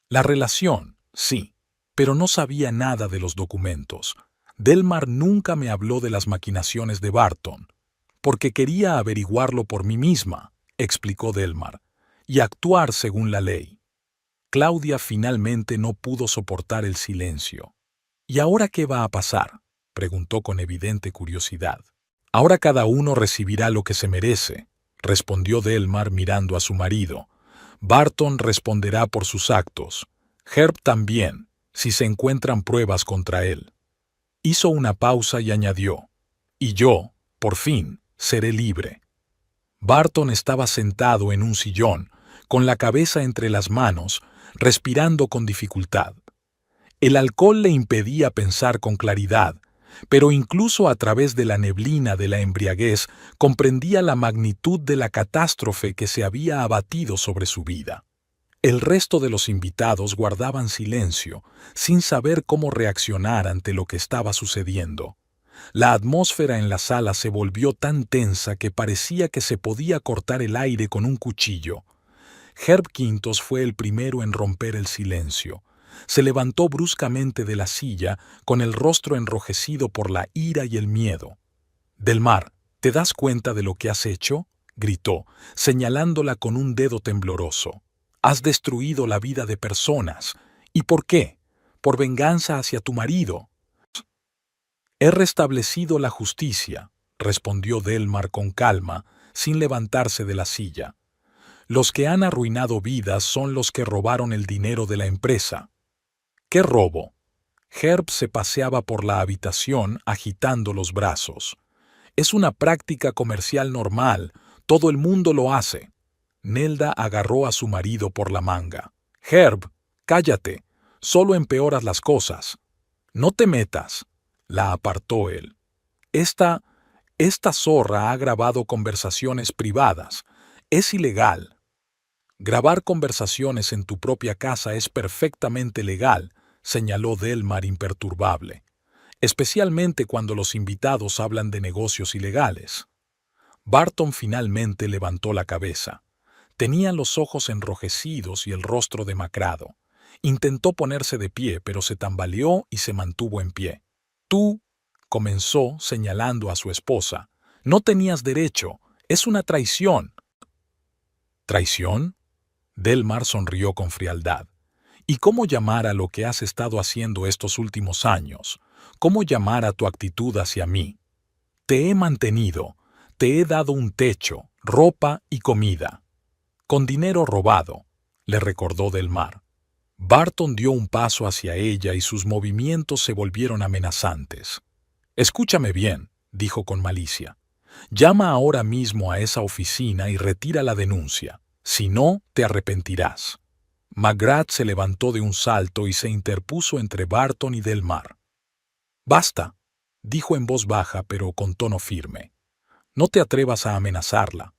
La relación, sí, pero no sabía nada de los documentos. Delmar nunca me habló de las maquinaciones de Barton, porque quería averiguarlo por mí misma, explicó Delmar, y actuar según la ley. Claudia finalmente no pudo soportar el silencio. ¿Y ahora qué va a pasar?, preguntó con evidente curiosidad. Ahora cada uno recibirá lo que se merece, respondió Delmar mirando a su marido. Barton responderá por sus actos. Herb también, si se encuentran pruebas contra él. Hizo una pausa y añadió, y yo, por fin, seré libre. Barton estaba sentado en un sillón, con la cabeza entre las manos, respirando con dificultad. El alcohol le impedía pensar con claridad, pero incluso a través de la neblina de la embriaguez comprendía la magnitud de la catástrofe que se había abatido sobre su vida. El resto de los invitados guardaban silencio, sin saber cómo reaccionar ante lo que estaba sucediendo. La atmósfera en la sala se volvió tan tensa que parecía que se podía cortar el aire con un cuchillo. Herb Quintos fue el primero en romper el silencio. Se levantó bruscamente de la silla, con el rostro enrojecido por la ira y el miedo. «Delmar, ¿te das cuenta de lo que has hecho?», gritó, señalándola con un dedo tembloroso. «Has destruido la vida de personas. ¿Y por qué? Por venganza hacia tu marido». «He restablecido la justicia», respondió Delmar con calma, sin levantarse de la silla. «Los que han arruinado vidas son los que robaron el dinero de la empresa». «¿Qué robo?». Herb se paseaba por la habitación agitando los brazos. «Es una práctica comercial normal, todo el mundo lo hace». Nelda agarró a su marido por la manga. «Herb, cállate, solo empeoras las cosas». «No te metas», la apartó él. Esta zorra ha grabado conversaciones privadas. Es ilegal». «Grabar conversaciones en tu propia casa es perfectamente legal», señaló Delmar imperturbable, «especialmente cuando los invitados hablan de negocios ilegales». Barton finalmente levantó la cabeza. Tenía los ojos enrojecidos y el rostro demacrado. Intentó ponerse de pie, pero se tambaleó y se mantuvo en pie. «Tú», comenzó señalando a su esposa, «no tenías derecho. Es una traición». «¿Traición?». Delmar sonrió con frialdad. ¿Y cómo llamar a lo que has estado haciendo estos últimos años? ¿Cómo llamar a tu actitud hacia mí? Te he mantenido, te he dado un techo, ropa y comida. Con dinero robado, le recordó Delmar. Barton dio un paso hacia ella y sus movimientos se volvieron amenazantes. «Escúchame bien», dijo con malicia. «Llama ahora mismo a esa oficina y retira la denuncia. Si no, te arrepentirás». McGrath se levantó de un salto y se interpuso entre Barton y Delmar. «Basta», dijo en voz baja pero con tono firme. «No te atrevas a amenazarla».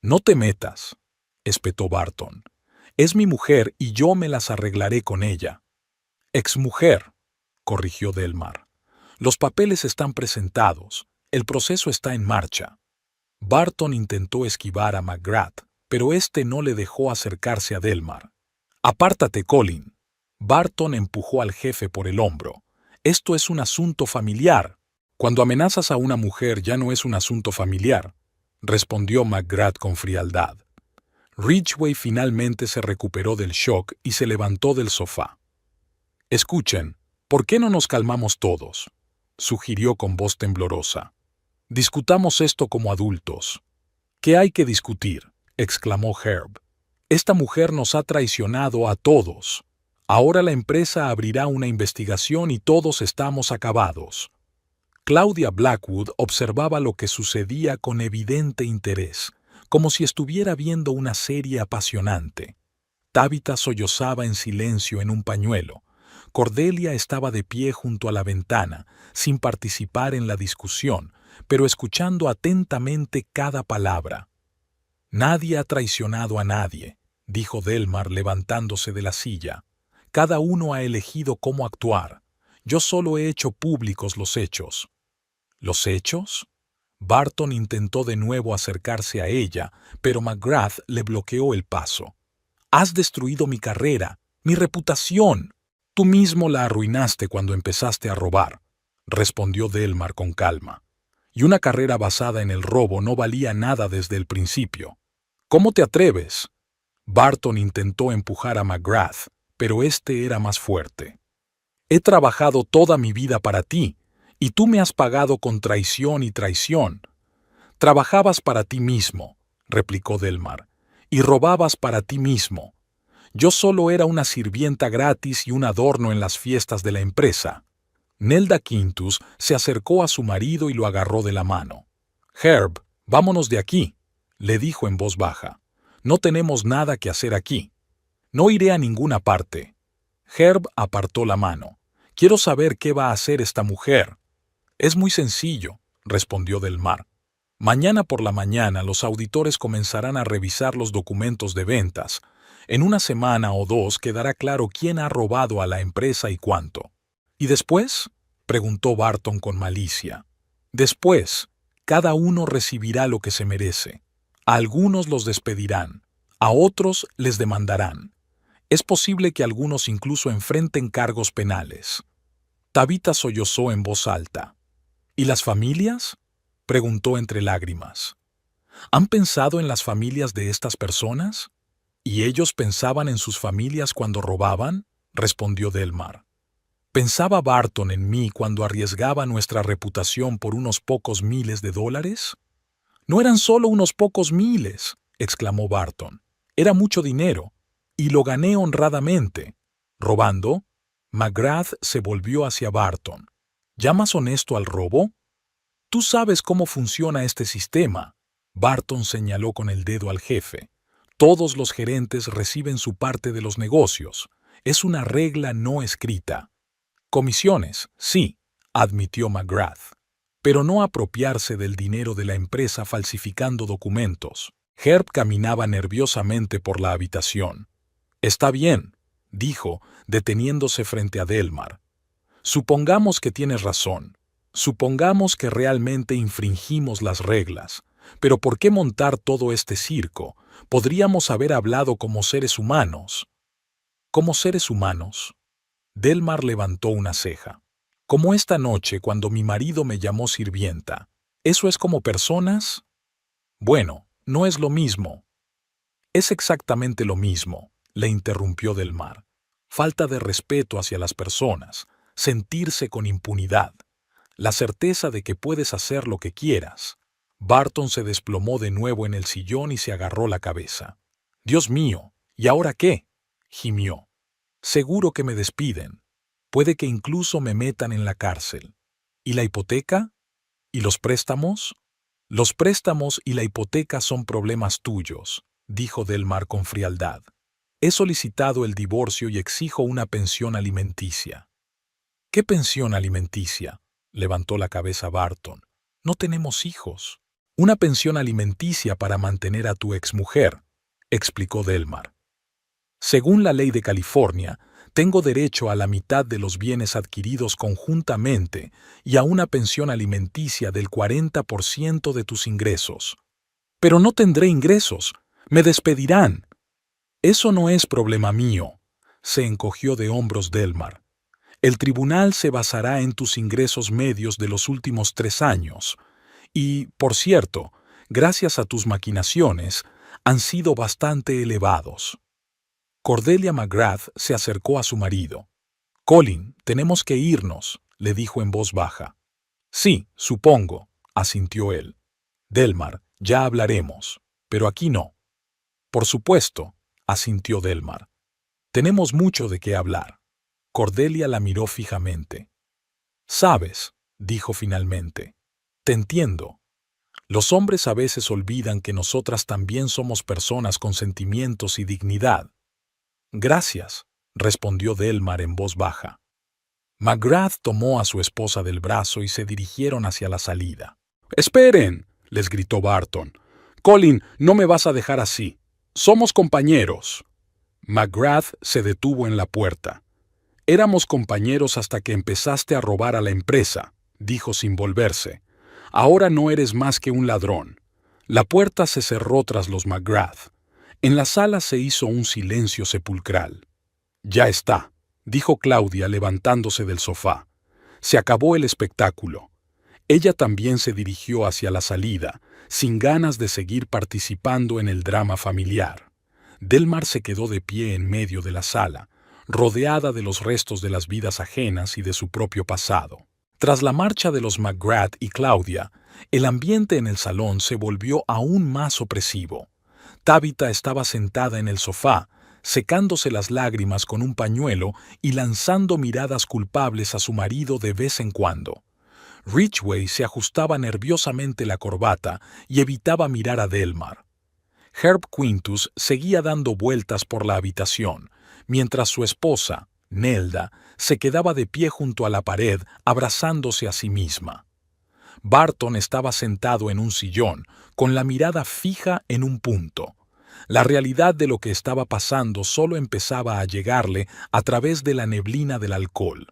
«No te metas», espetó Barton. «Es mi mujer y yo me las arreglaré con ella». «Exmujer», corrigió Delmar. «Los papeles están presentados. El proceso está en marcha». Barton intentó esquivar a McGrath, pero éste no le dejó acercarse a Delmar. «Apártate, Colin». Barton empujó al jefe por el hombro. «Esto es un asunto familiar». «Cuando amenazas a una mujer ya no es un asunto familiar», respondió McGrath con frialdad. Ridgway finalmente se recuperó del shock y se levantó del sofá. «Escuchen, ¿por qué no nos calmamos todos?», sugirió con voz temblorosa. «Discutamos esto como adultos». «¿Qué hay que discutir?», exclamó Herb. «Esta mujer nos ha traicionado a todos. Ahora la empresa abrirá una investigación y todos estamos acabados». Claudia Blackwood observaba lo que sucedía con evidente interés, como si estuviera viendo una serie apasionante. Tabitha sollozaba en silencio en un pañuelo. Cordelia estaba de pie junto a la ventana, sin participar en la discusión, pero escuchando atentamente cada palabra. «Nadie ha traicionado a nadie», dijo Delmar levantándose de la silla. «Cada uno ha elegido cómo actuar. Yo solo he hecho públicos los hechos». ¿Los hechos? Barton intentó de nuevo acercarse a ella, pero McGrath le bloqueó el paso. «Has destruido mi carrera, mi reputación. Tú mismo la arruinaste cuando empezaste a robar», respondió Delmar con calma. «Y una carrera basada en el robo no valía nada desde el principio». «¿Cómo te atreves?». Barton intentó empujar a McGrath, pero este era más fuerte. «He trabajado toda mi vida para ti, y tú me has pagado con traición y traición». «Trabajabas para ti mismo», replicó Delmar, «y robabas para ti mismo. Yo solo era una sirvienta gratis y un adorno en las fiestas de la empresa». Nelda Quintus se acercó a su marido y lo agarró de la mano. «Herb, vámonos de aquí», le dijo en voz baja. «No tenemos nada que hacer aquí. No iré a ninguna parte». Herb apartó la mano. «Quiero saber qué va a hacer esta mujer». «Es muy sencillo», respondió Delmar. «Mañana por la mañana los auditores comenzarán a revisar los documentos de ventas. En una semana o dos quedará claro quién ha robado a la empresa y cuánto». «¿Y después?», preguntó Barton con malicia. «Después, cada uno recibirá lo que se merece. A algunos los despedirán, a otros les demandarán. Es posible que algunos incluso enfrenten cargos penales». Tabitha sollozó en voz alta. «¿Y las familias?», preguntó entre lágrimas. «¿Han pensado en las familias de estas personas?». «¿Y ellos pensaban en sus familias cuando robaban?», respondió Delmar. «¿Pensaba Barton en mí cuando arriesgaba nuestra reputación por unos pocos miles de dólares?». «No eran solo unos pocos miles», exclamó Barton. «Era mucho dinero, y lo gané honradamente». «¿Robando?». McGrath se volvió hacia Barton. «¿Llamas honesto al robo?». «Tú sabes cómo funciona este sistema». Barton señaló con el dedo al jefe. «Todos los gerentes reciben su parte de los negocios. Es una regla no escrita». «Comisiones, sí», admitió McGrath, «pero no apropiarse del dinero de la empresa falsificando documentos». Herb caminaba nerviosamente por la habitación. «Está bien», dijo, deteniéndose frente a Delmar. «Supongamos que tienes razón. Supongamos que realmente infringimos las reglas. Pero ¿por qué montar todo este circo? Podríamos haber hablado como seres humanos». «¿Como seres humanos?». Delmar levantó una ceja. «Como esta noche cuando mi marido me llamó sirvienta. ¿Eso es como personas?». «Bueno, no es lo mismo». «Es exactamente lo mismo», le interrumpió Delmar. «Falta de respeto hacia las personas, sentirse con impunidad, la certeza de que puedes hacer lo que quieras». Barton se desplomó de nuevo en el sillón y se agarró la cabeza. «Dios mío, ¿y ahora qué?», gimió. «Seguro que me despiden. Puede que incluso me metan en la cárcel. ¿Y la hipoteca? ¿Y los préstamos?». «Los préstamos y la hipoteca son problemas tuyos», dijo Delmar con frialdad. «He solicitado el divorcio y exijo una pensión alimenticia». «¿Qué pensión alimenticia?», levantó la cabeza Barton. «No tenemos hijos». «Una pensión alimenticia para mantener a tu exmujer», explicó Delmar. «Según la ley de California, tengo derecho a la mitad de los bienes adquiridos conjuntamente y a una pensión alimenticia del 40% de tus ingresos». «Pero no tendré ingresos. Me despedirán». «Eso no es problema mío», se encogió de hombros Delmar. «El tribunal se basará en tus ingresos medios de los últimos 3 años. Y, por cierto, gracias a tus maquinaciones, han sido bastante elevados». Cordelia McGrath se acercó a su marido. «Colin, tenemos que irnos», le dijo en voz baja. «Sí, supongo», asintió él. «Delmar, ya hablaremos, pero aquí no». «Por supuesto», asintió Delmar. «Tenemos mucho de qué hablar». Cordelia la miró fijamente. «Sabes», dijo finalmente, «te entiendo. Los hombres a veces olvidan que nosotras también somos personas con sentimientos y dignidad». Gracias, respondió Delmar en voz baja. McGrath tomó a su esposa del brazo y se dirigieron hacia la salida. «¡Esperen!», les gritó Barton. «Colin, no me vas a dejar así. Somos compañeros». McGrath se detuvo en la puerta. «Éramos compañeros hasta que empezaste a robar a la empresa», dijo sin volverse. «Ahora no eres más que un ladrón». La puerta se cerró tras los McGrath. En la sala se hizo un silencio sepulcral. «Ya está», dijo Claudia levantándose del sofá. «Se acabó el espectáculo». Ella también se dirigió hacia la salida, sin ganas de seguir participando en el drama familiar. Delmar se quedó de pie en medio de la sala, rodeada de los restos de las vidas ajenas y de su propio pasado. Tras la marcha de los McGrath y Claudia, el ambiente en el salón se volvió aún más opresivo. Tabitha estaba sentada en el sofá, secándose las lágrimas con un pañuelo y lanzando miradas culpables a su marido de vez en cuando. Ridgway se ajustaba nerviosamente la corbata y evitaba mirar a Delmar. Herb Quintus seguía dando vueltas por la habitación, mientras su esposa, Nelda, se quedaba de pie junto a la pared, abrazándose a sí misma. Barton estaba sentado en un sillón, con la mirada fija en un punto. La realidad de lo que estaba pasando solo empezaba a llegarle a través de la neblina del alcohol.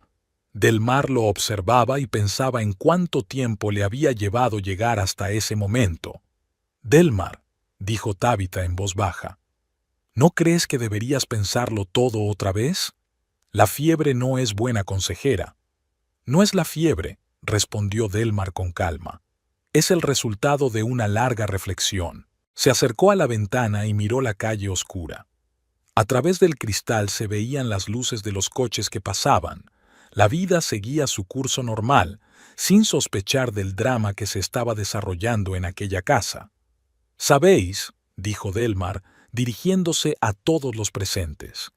Delmar lo observaba y pensaba en cuánto tiempo le había llevado llegar hasta ese momento. «Delmar», dijo Tabitha en voz baja, ¿no crees que deberías pensarlo todo otra vez? La fiebre no es buena consejera. «No es la fiebre», respondió Delmar con calma. «Es el resultado de una larga reflexión». Se acercó a la ventana y miró la calle oscura. A través del cristal se veían las luces de los coches que pasaban. La vida seguía su curso normal, sin sospechar del drama que se estaba desarrollando en aquella casa. «Sabéis», dijo Delmar, dirigiéndose a todos los presentes,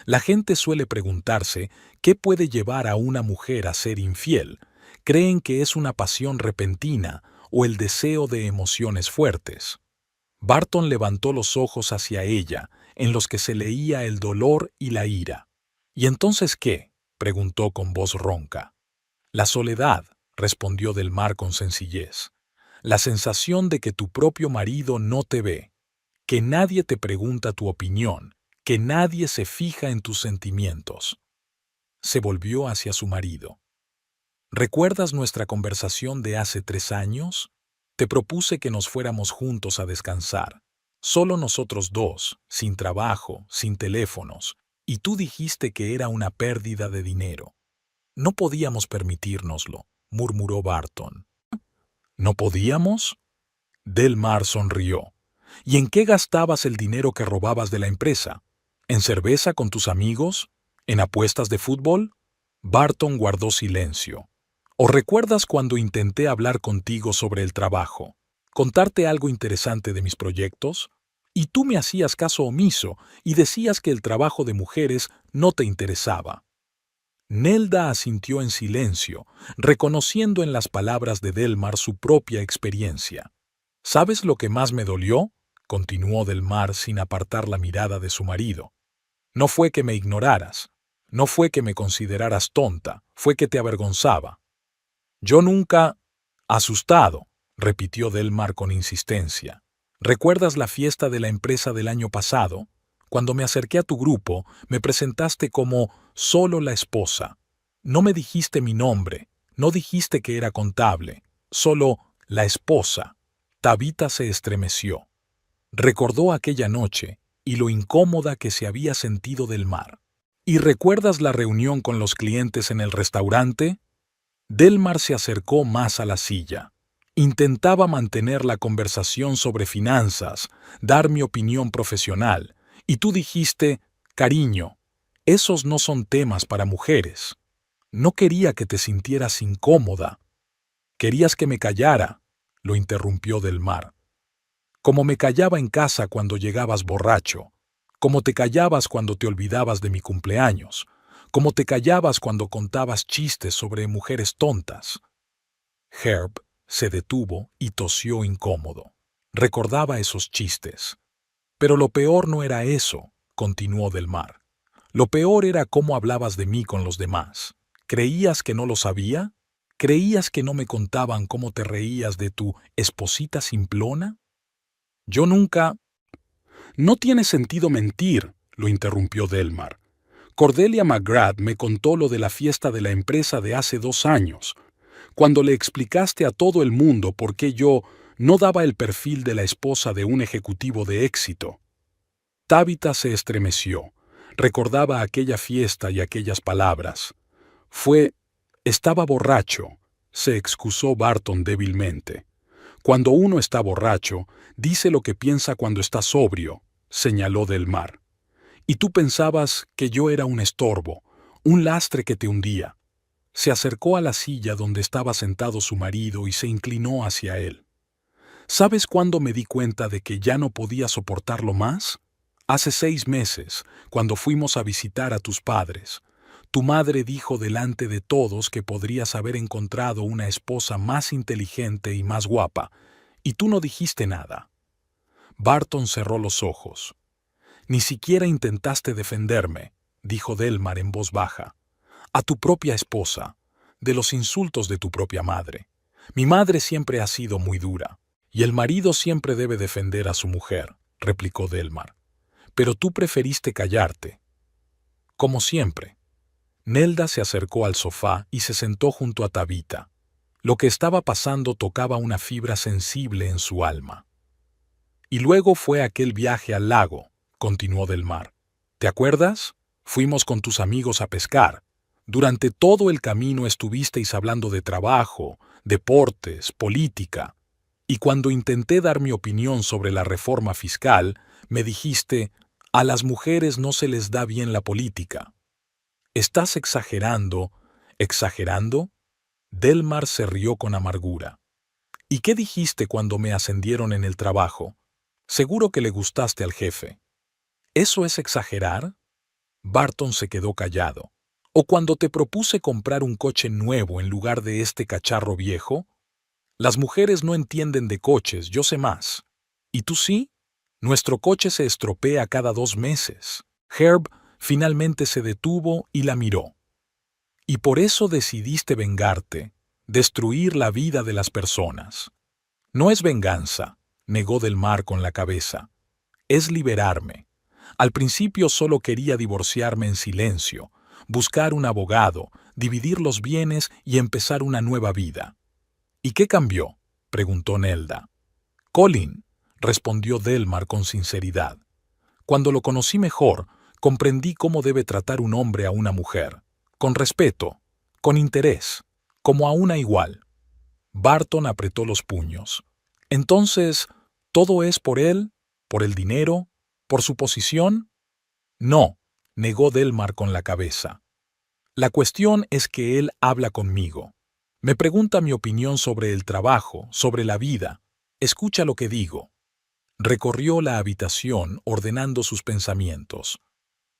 «la gente suele preguntarse qué puede llevar a una mujer a ser infiel. Creen que es una pasión repentina o el deseo de emociones fuertes». Barton levantó los ojos hacia ella, en los que se leía el dolor y la ira. «¿Y entonces qué?», preguntó con voz ronca. «La soledad», respondió Delmar con sencillez. «La sensación de que tu propio marido no te ve, que nadie te pregunta tu opinión, que nadie se fija en tus sentimientos». Se volvió hacia su marido. «¿Recuerdas nuestra conversación de hace 3 años? Te propuse que nos fuéramos juntos a descansar, solo nosotros dos, sin trabajo, sin teléfonos, y tú dijiste que era una pérdida de dinero». «No podíamos permitírnoslo», murmuró Barton. «¿No podíamos?». Delmar sonrió. «¿Y en qué gastabas el dinero que robabas de la empresa? ¿En cerveza con tus amigos? ¿En apuestas de fútbol?». Barton guardó silencio. «¿O recuerdas cuando intenté hablar contigo sobre el trabajo? Contarte algo interesante de mis proyectos? Y tú me hacías caso omiso y decías que el trabajo de mujeres no te interesaba». Nelda asintió en silencio, reconociendo en las palabras de Delmar su propia experiencia. «¿Sabes lo que más me dolió?», continuó Delmar sin apartar la mirada de su marido. «No fue que me ignoraras, no fue que me consideraras tonta, fue que te avergonzaba». «Yo nunca...». «Asustado», repitió Delmar con insistencia. «¿Recuerdas la fiesta de la empresa del año pasado? Cuando me acerqué a tu grupo, me presentaste como solo la esposa. No me dijiste mi nombre, no dijiste que era contable, solo la esposa». Tabitha se estremeció. Recordó aquella noche y lo incómoda que se había sentido Delmar. «¿Y recuerdas la reunión con los clientes en el restaurante?». Delmar se acercó más a la silla. «Intentaba mantener la conversación sobre finanzas, dar mi opinión profesional, y tú dijiste, cariño, esos no son temas para mujeres. No quería que te sintieras incómoda». «Querías que me callara», lo interrumpió Delmar. «Como me callaba en casa cuando llegabas borracho, como te callabas cuando te olvidabas de mi cumpleaños, como te callabas cuando contabas chistes sobre mujeres tontas». Herb se detuvo y tosió incómodo. Recordaba esos chistes. «Pero lo peor no era eso», continuó Delmar. Lo peor era cómo hablabas de mí con los demás. ¿Creías que no lo sabía? ¿Creías que no me contaban cómo te reías de tu esposita simplona? Yo nunca... No tiene sentido mentir, lo interrumpió Delmar. Cordelia McGrath me contó lo de la fiesta de la empresa de hace 2 años, cuando le explicaste a todo el mundo por qué yo no daba el perfil de la esposa de un ejecutivo de éxito. Tabitha se estremeció. Recordaba aquella fiesta y aquellas palabras. Estaba borracho, se excusó Barton débilmente. Cuando uno está borracho, dice lo que piensa cuando está sobrio, señaló Delmar. Y tú pensabas que yo era un estorbo, un lastre que te hundía. Se acercó a la silla donde estaba sentado su marido y se inclinó hacia él. ¿Sabes cuándo me di cuenta de que ya no podía soportarlo más? Hace 6 meses, cuando fuimos a visitar a tus padres. Tu madre dijo delante de todos que podrías haber encontrado una esposa más inteligente y más guapa, y tú no dijiste nada. Barton cerró los ojos. Ni siquiera intentaste defenderme, dijo Delmar en voz baja. A tu propia esposa, de los insultos de tu propia madre. Mi madre siempre ha sido muy dura, y el marido siempre debe defender a su mujer, replicó Delmar. Pero tú preferiste callarte. Como siempre. Nelda se acercó al sofá y se sentó junto a Tabitha. Lo que estaba pasando tocaba una fibra sensible en su alma. Y luego fue aquel viaje al lago, continuó Delmar. ¿Te acuerdas? Fuimos con tus amigos a pescar. Durante todo el camino estuvisteis hablando de trabajo, deportes, política. Y cuando intenté dar mi opinión sobre la reforma fiscal, me dijiste, a las mujeres no se les da bien la política. ¿Estás exagerando? ¿Exagerando? Delmar se rió con amargura. ¿Y qué dijiste cuando me ascendieron en el trabajo? Seguro que le gustaste al jefe. ¿Eso es exagerar? Barton se quedó callado. ¿O cuando te propuse comprar un coche nuevo en lugar de este cacharro viejo? Las mujeres no entienden de coches, yo sé más. ¿Y tú sí? Nuestro coche se estropea cada 2 meses. Herb finalmente se detuvo y la miró. Y por eso decidiste vengarte, destruir la vida de las personas. No es venganza, negó Delmar con la cabeza. Es liberarme. Al principio solo quería divorciarme en silencio, buscar un abogado, dividir los bienes y empezar una nueva vida. ¿Y qué cambió?, preguntó Nelda. Colin, respondió Delmar con sinceridad. Cuando lo conocí mejor, comprendí cómo debe tratar un hombre a una mujer, con respeto, con interés, como a una igual. Barton apretó los puños. Entonces, ¿todo es por él? ¿Por el dinero? ¿Por su posición? No, negó Delmar con la cabeza. La cuestión es que él habla conmigo. Me pregunta mi opinión sobre el trabajo, sobre la vida. Escucha lo que digo. Recorrió la habitación ordenando sus pensamientos.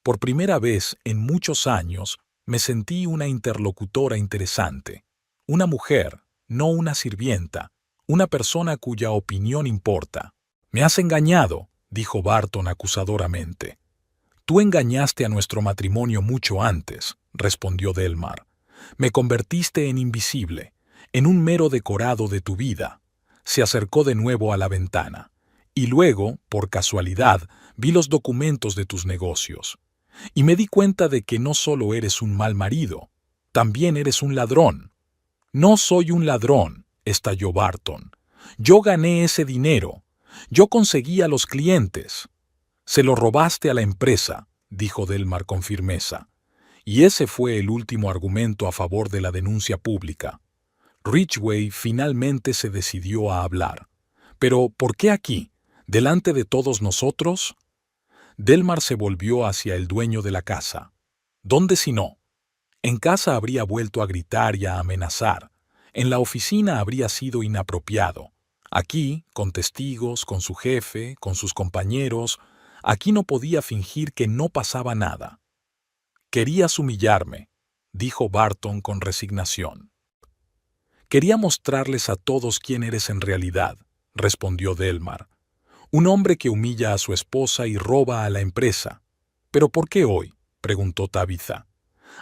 Por primera vez en muchos años me sentí una interlocutora interesante. Una mujer, no una sirvienta, una persona cuya opinión importa. Me has engañado, dijo Barton acusadoramente. Tú engañaste a nuestro matrimonio mucho antes, respondió Delmar. Me convertiste en invisible, en un mero decorado de tu vida. Se acercó de nuevo a la ventana. Y luego, por casualidad, vi los documentos de tus negocios. Y me di cuenta de que no solo eres un mal marido, también eres un ladrón. No soy un ladrón, estalló Barton. Yo gané ese dinero. Yo conseguí a los clientes. Se lo robaste a la empresa, dijo Delmar con firmeza. Y ese fue el último argumento a favor de la denuncia pública. Ridgway finalmente se decidió a hablar. Pero, ¿por qué aquí? ¿Delante de todos nosotros? Delmar se volvió hacia el dueño de la casa. ¿Dónde si no? En casa habría vuelto a gritar y a amenazar. En la oficina habría sido inapropiado. Aquí, con testigos, con su jefe, con sus compañeros, aquí no podía fingir que no pasaba nada. Querías humillarme, dijo Barton con resignación. Quería mostrarles a todos quién eres en realidad, respondió Delmar. Un hombre que humilla a su esposa y roba a la empresa. ¿Pero por qué hoy? preguntó Tabitha.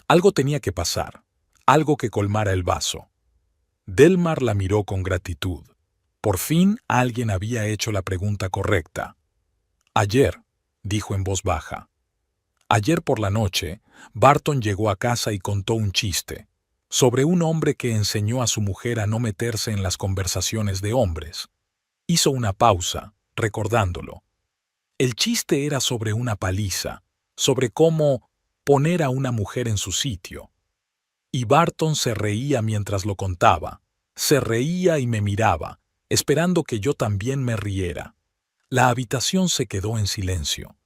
Algo tenía que pasar, algo que colmara el vaso. Delmar la miró con gratitud. Por fin alguien había hecho la pregunta correcta. Ayer, dijo en voz baja. Ayer por la noche, Barton llegó a casa y contó un chiste sobre un hombre que enseñó a su mujer a no meterse en las conversaciones de hombres. Hizo una pausa, recordándolo. El chiste era sobre una paliza, sobre cómo poner a una mujer en su sitio. Y Barton se reía mientras lo contaba. Se reía y me miraba, esperando que yo también me riera. La habitación se quedó en silencio.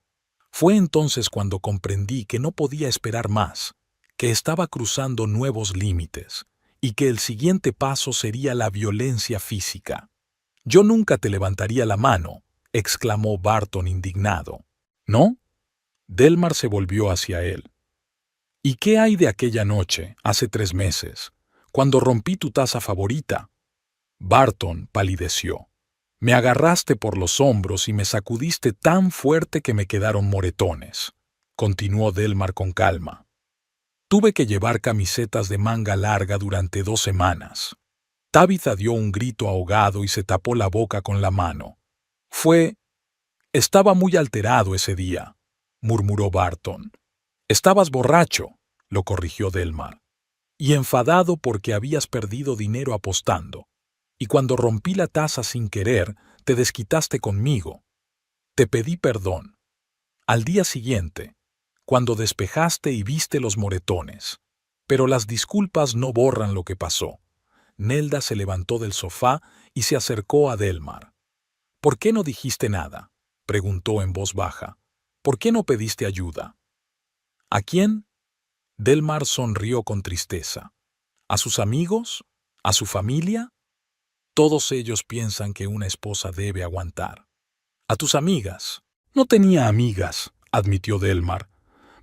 Fue entonces cuando comprendí que no podía esperar más, que estaba cruzando nuevos límites, y que el siguiente paso sería la violencia física. «Yo nunca te levantaría la mano», exclamó Barton indignado. «¿No?» Delmar se volvió hacia él. «¿Y qué hay de aquella noche, hace 3 meses, cuando rompí tu taza favorita?» Barton palideció. «Me agarraste por los hombros y me sacudiste tan fuerte que me quedaron moretones», continuó Delmar con calma. «Tuve que llevar camisetas de manga larga durante 2 semanas». Tabitha dio un grito ahogado y se tapó la boca con la mano. «Estaba muy alterado ese día», murmuró Barton. «Estabas borracho», lo corrigió Delmar, «y enfadado porque habías perdido dinero apostando. Y cuando rompí la taza sin querer, te desquitaste conmigo. Te pedí perdón. Al día siguiente, cuando despejaste y viste los moretones. Pero las disculpas no borran lo que pasó». Nelda se levantó del sofá y se acercó a Delmar. «¿Por qué no dijiste nada?», preguntó en voz baja. «¿Por qué no pediste ayuda?» «¿A quién?». Delmar sonrió con tristeza. «¿A sus amigos? ¿A su familia? Todos ellos piensan que una esposa debe aguantar». «¿A tus amigas?». «No tenía amigas», admitió Delmar.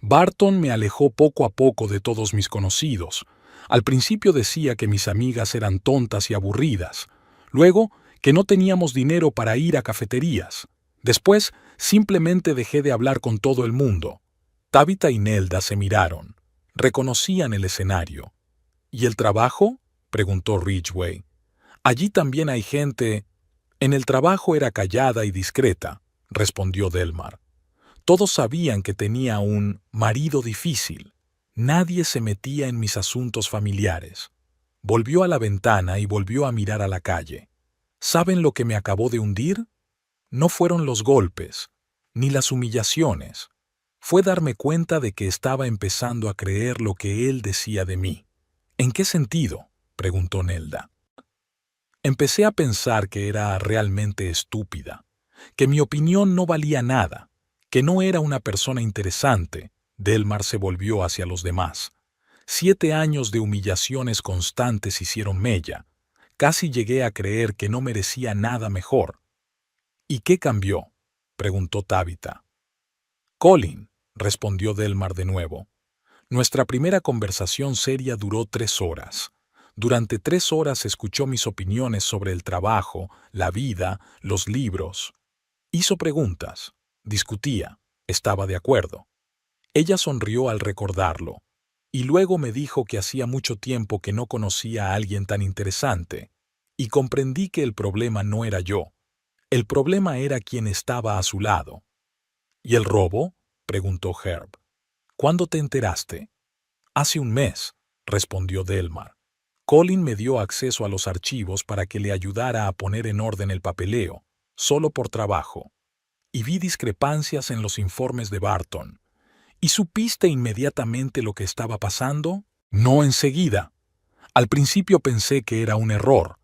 «Barton me alejó poco a poco de todos mis conocidos. Al principio decía que mis amigas eran tontas y aburridas. Luego, que no teníamos dinero para ir a cafeterías. Después, simplemente dejé de hablar con todo el mundo». Tabitha y Nelda se miraron. Reconocían el escenario. «¿Y el trabajo?», preguntó Ridgway. «Allí también hay gente». «En el trabajo era callada y discreta», respondió Delmar. «Todos sabían que tenía un marido difícil. Nadie se metía en mis asuntos familiares». Volvió a la ventana y volvió a mirar a la calle. «¿Saben lo que me acabó de hundir? No fueron los golpes, ni las humillaciones. Fue darme cuenta de que estaba empezando a creer lo que él decía de mí». «¿En qué sentido?», preguntó Nelda. «Empecé a pensar que era realmente estúpida, que mi opinión no valía nada, que no era una persona interesante». Delmar se volvió hacia los demás. 7 años de humillaciones constantes hicieron mella. Casi llegué a creer que no merecía nada mejor. «¿Y qué cambió?», preguntó Tabitha. «Colin», respondió Delmar de nuevo. «Nuestra primera conversación seria duró 3 horas. Durante 3 horas escuchó mis opiniones sobre el trabajo, la vida, los libros. Hizo preguntas, discutía, estaba de acuerdo. Ella sonrió al recordarlo, y luego me dijo que hacía mucho tiempo que no conocía a alguien tan interesante, y comprendí que el problema no era yo. El problema era quien estaba a su lado». «¿Y el robo?», preguntó Herb. «¿Cuándo te enteraste?». «Hace 1 mes», respondió Delmar. «Colin me dio acceso a los archivos para que le ayudara a poner en orden el papeleo, solo por trabajo. Y vi discrepancias en los informes de Barton». «¿Y supiste inmediatamente lo que estaba pasando?». «No enseguida. Al principio pensé que era un error,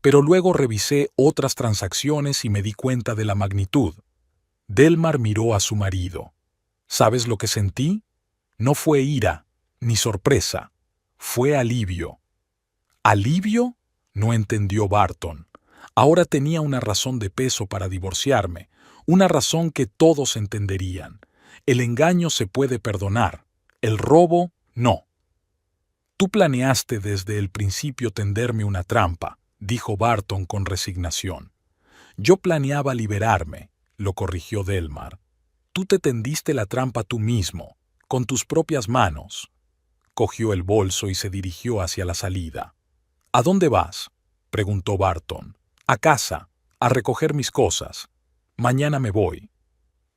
pero luego revisé otras transacciones y me di cuenta de la magnitud». Delmar miró a su marido. «¿Sabes lo que sentí? No fue ira, ni sorpresa. Fue alivio». «¿Alivio?», no entendió Barton. Ahora tenía una razón de peso para divorciarme, una razón que todos entenderían. El engaño se puede perdonar, el robo no. «Tú planeaste desde el principio tenderme una trampa», dijo Barton con resignación. «Yo planeaba liberarme», lo corrigió Delmar. «Tú te tendiste la trampa tú mismo. con tus propias manos. Cogió el bolso y se dirigió hacia la salida. ¿A dónde vas?, preguntó Barton. A casa, a recoger mis cosas. Mañana me voy.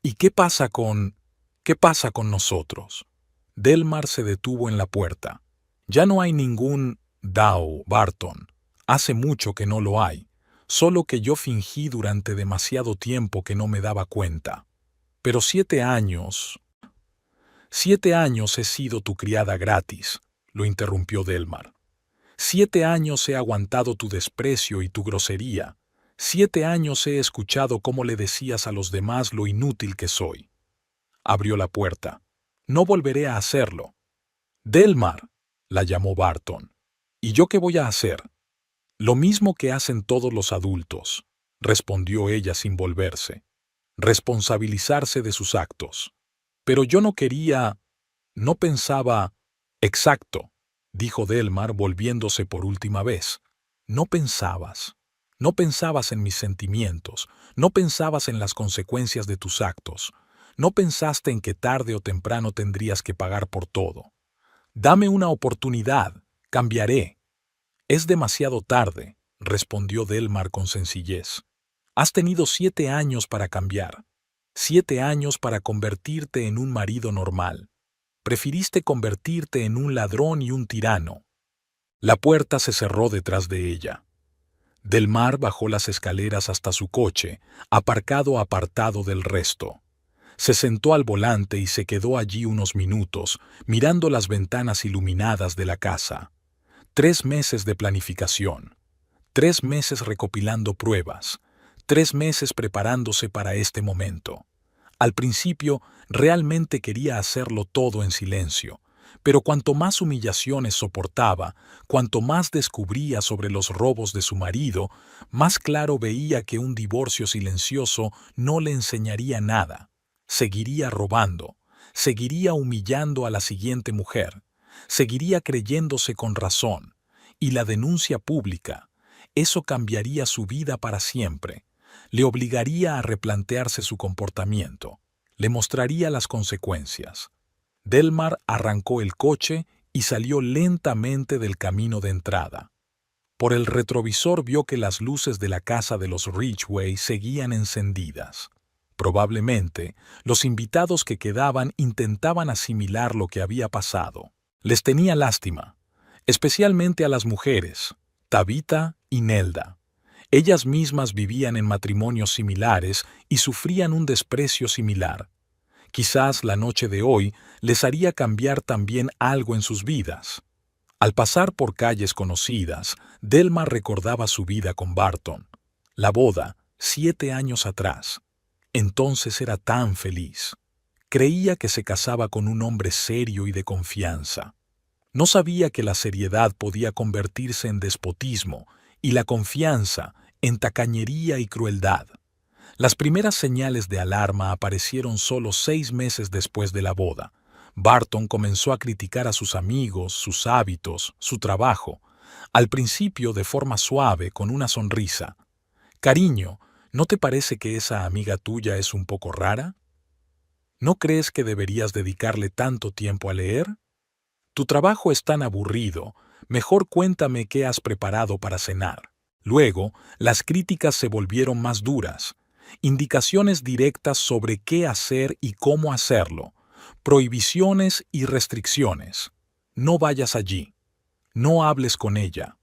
¿Y qué pasa con nosotros? Delmar se detuvo en la puerta. Ya no hay ningún Dow, Barton. Hace mucho que no lo hay. Solo que yo fingí durante demasiado tiempo que no me daba cuenta. Pero 7 años... 7 años he sido tu criada gratis, lo interrumpió Delmar. 7 años he aguantado tu desprecio y tu grosería. 7 años he escuchado cómo le decías a los demás lo inútil que soy. Abrió la puerta. No volveré a hacerlo. Delmar, la llamó Barton. ¿Y yo qué voy a hacer? Lo mismo que hacen todos los adultos, respondió ella sin volverse. Responsabilizarse de sus actos. Pero yo no quería... no pensaba... Exacto, dijo Delmar volviéndose por última vez. No pensabas. No pensabas en mis sentimientos. No pensabas en las consecuencias de tus actos. No pensaste en que tarde o temprano tendrías que pagar por todo. Dame una oportunidad. Cambiaré. Es demasiado tarde, respondió Delmar con sencillez. Has tenido 7 años para cambiar. 7 años para convertirte en un marido normal. Prefiriste convertirte en un ladrón y un tirano. La puerta se cerró detrás de ella. Delmar bajó las escaleras hasta su coche, aparcado apartado del resto. Se sentó al volante y se quedó allí unos minutos, mirando las ventanas iluminadas de la casa. 3 meses de planificación. 3 meses recopilando pruebas. 3 meses preparándose para este momento. Al principio, realmente quería hacerlo todo en silencio, pero cuanto más humillaciones soportaba, cuanto más descubría sobre los robos de su marido, más claro veía que un divorcio silencioso no le enseñaría nada. Seguiría robando, seguiría humillando a la siguiente mujer, seguiría creyéndose con razón, y la denuncia pública, eso cambiaría su vida para siempre. Le obligaría a replantearse su comportamiento, le mostraría las consecuencias. Delmar arrancó el coche y salió lentamente del camino de entrada. Por el retrovisor vio que las luces de la casa de los Ridgway seguían encendidas. Probablemente, los invitados que quedaban intentaban asimilar lo que había pasado. Les tenía lástima, especialmente a las mujeres, Tabitha y Nelda. Ellas mismas vivían en matrimonios similares y sufrían un desprecio similar. Quizás la noche de hoy les haría cambiar también algo en sus vidas. Al pasar por calles conocidas, Delmar recordaba su vida con Barton. La boda, 7 años atrás. Entonces era tan feliz. Creía que se casaba con un hombre serio y de confianza. No sabía que la seriedad podía convertirse en despotismo y la confianza en tacañería y crueldad. Las primeras señales de alarma aparecieron solo 6 meses después de la boda. Barton comenzó a criticar a sus amigos, sus hábitos, su trabajo. Al principio de forma suave, con una sonrisa. «Cariño, ¿no te parece que esa amiga tuya es un poco rara? ¿No crees que deberías dedicarle tanto tiempo a leer? Tu trabajo es tan aburrido, mejor cuéntame qué has preparado para cenar». Luego, las críticas se volvieron más duras. Indicaciones directas sobre qué hacer y cómo hacerlo. Prohibiciones y restricciones. No vayas allí. No hables con ella.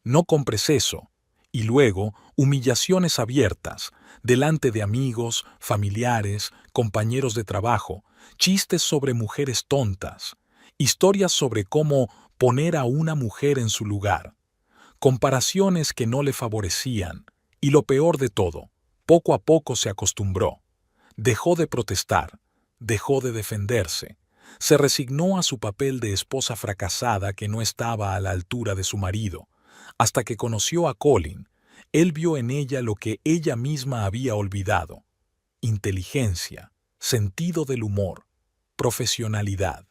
No compres eso. Y luego, humillaciones abiertas, delante de amigos, familiares, compañeros de trabajo, chistes sobre mujeres tontas, historias sobre cómo poner a una mujer en su lugar, comparaciones que no le favorecían, y lo peor de todo, poco a poco se acostumbró. Dejó de protestar, dejó de defenderse, se resignó a su papel de esposa fracasada que no estaba a la altura de su marido, hasta que conoció a Colin. Él vio en ella lo que ella misma había olvidado: inteligencia, sentido del humor, profesionalidad.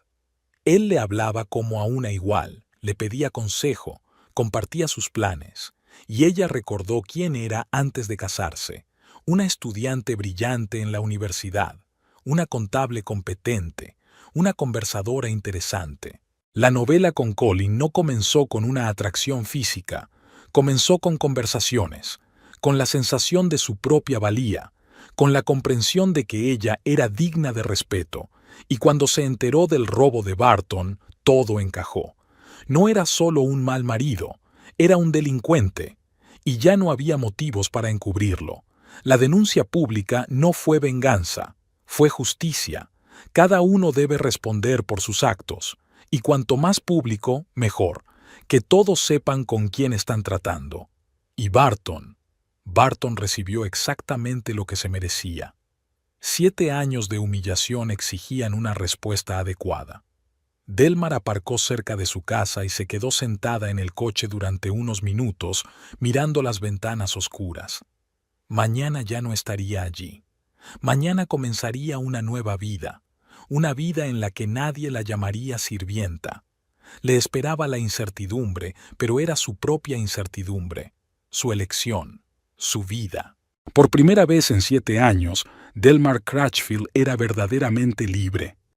Él le hablaba como a una igual, le pedía consejo, compartía sus planes, y ella recordó quién era antes de casarse: una estudiante brillante en la universidad, una contable competente, una conversadora interesante. La novela con Colin no comenzó con una atracción física, comenzó con conversaciones, con la sensación de su propia valía, con la comprensión de que ella era digna de respeto, y cuando se enteró del robo de Barton, todo encajó. No era solo un mal marido, era un delincuente, y ya no había motivos para encubrirlo. La denuncia pública no fue venganza, fue justicia. Cada uno debe responder por sus actos, y cuanto más público, mejor, que todos sepan con quién están tratando. Y Barton recibió exactamente lo que se merecía. 7 años de humillación exigían una respuesta adecuada. Delmar aparcó cerca de su casa y se quedó sentada en el coche durante unos minutos, mirando las ventanas oscuras. Mañana ya no estaría allí. Mañana comenzaría una nueva vida, una vida en la que nadie la llamaría sirvienta. Le esperaba la incertidumbre, pero era su propia incertidumbre, su elección, su vida. Por primera vez en 7 años, Delmar Crutchfield era verdaderamente libre.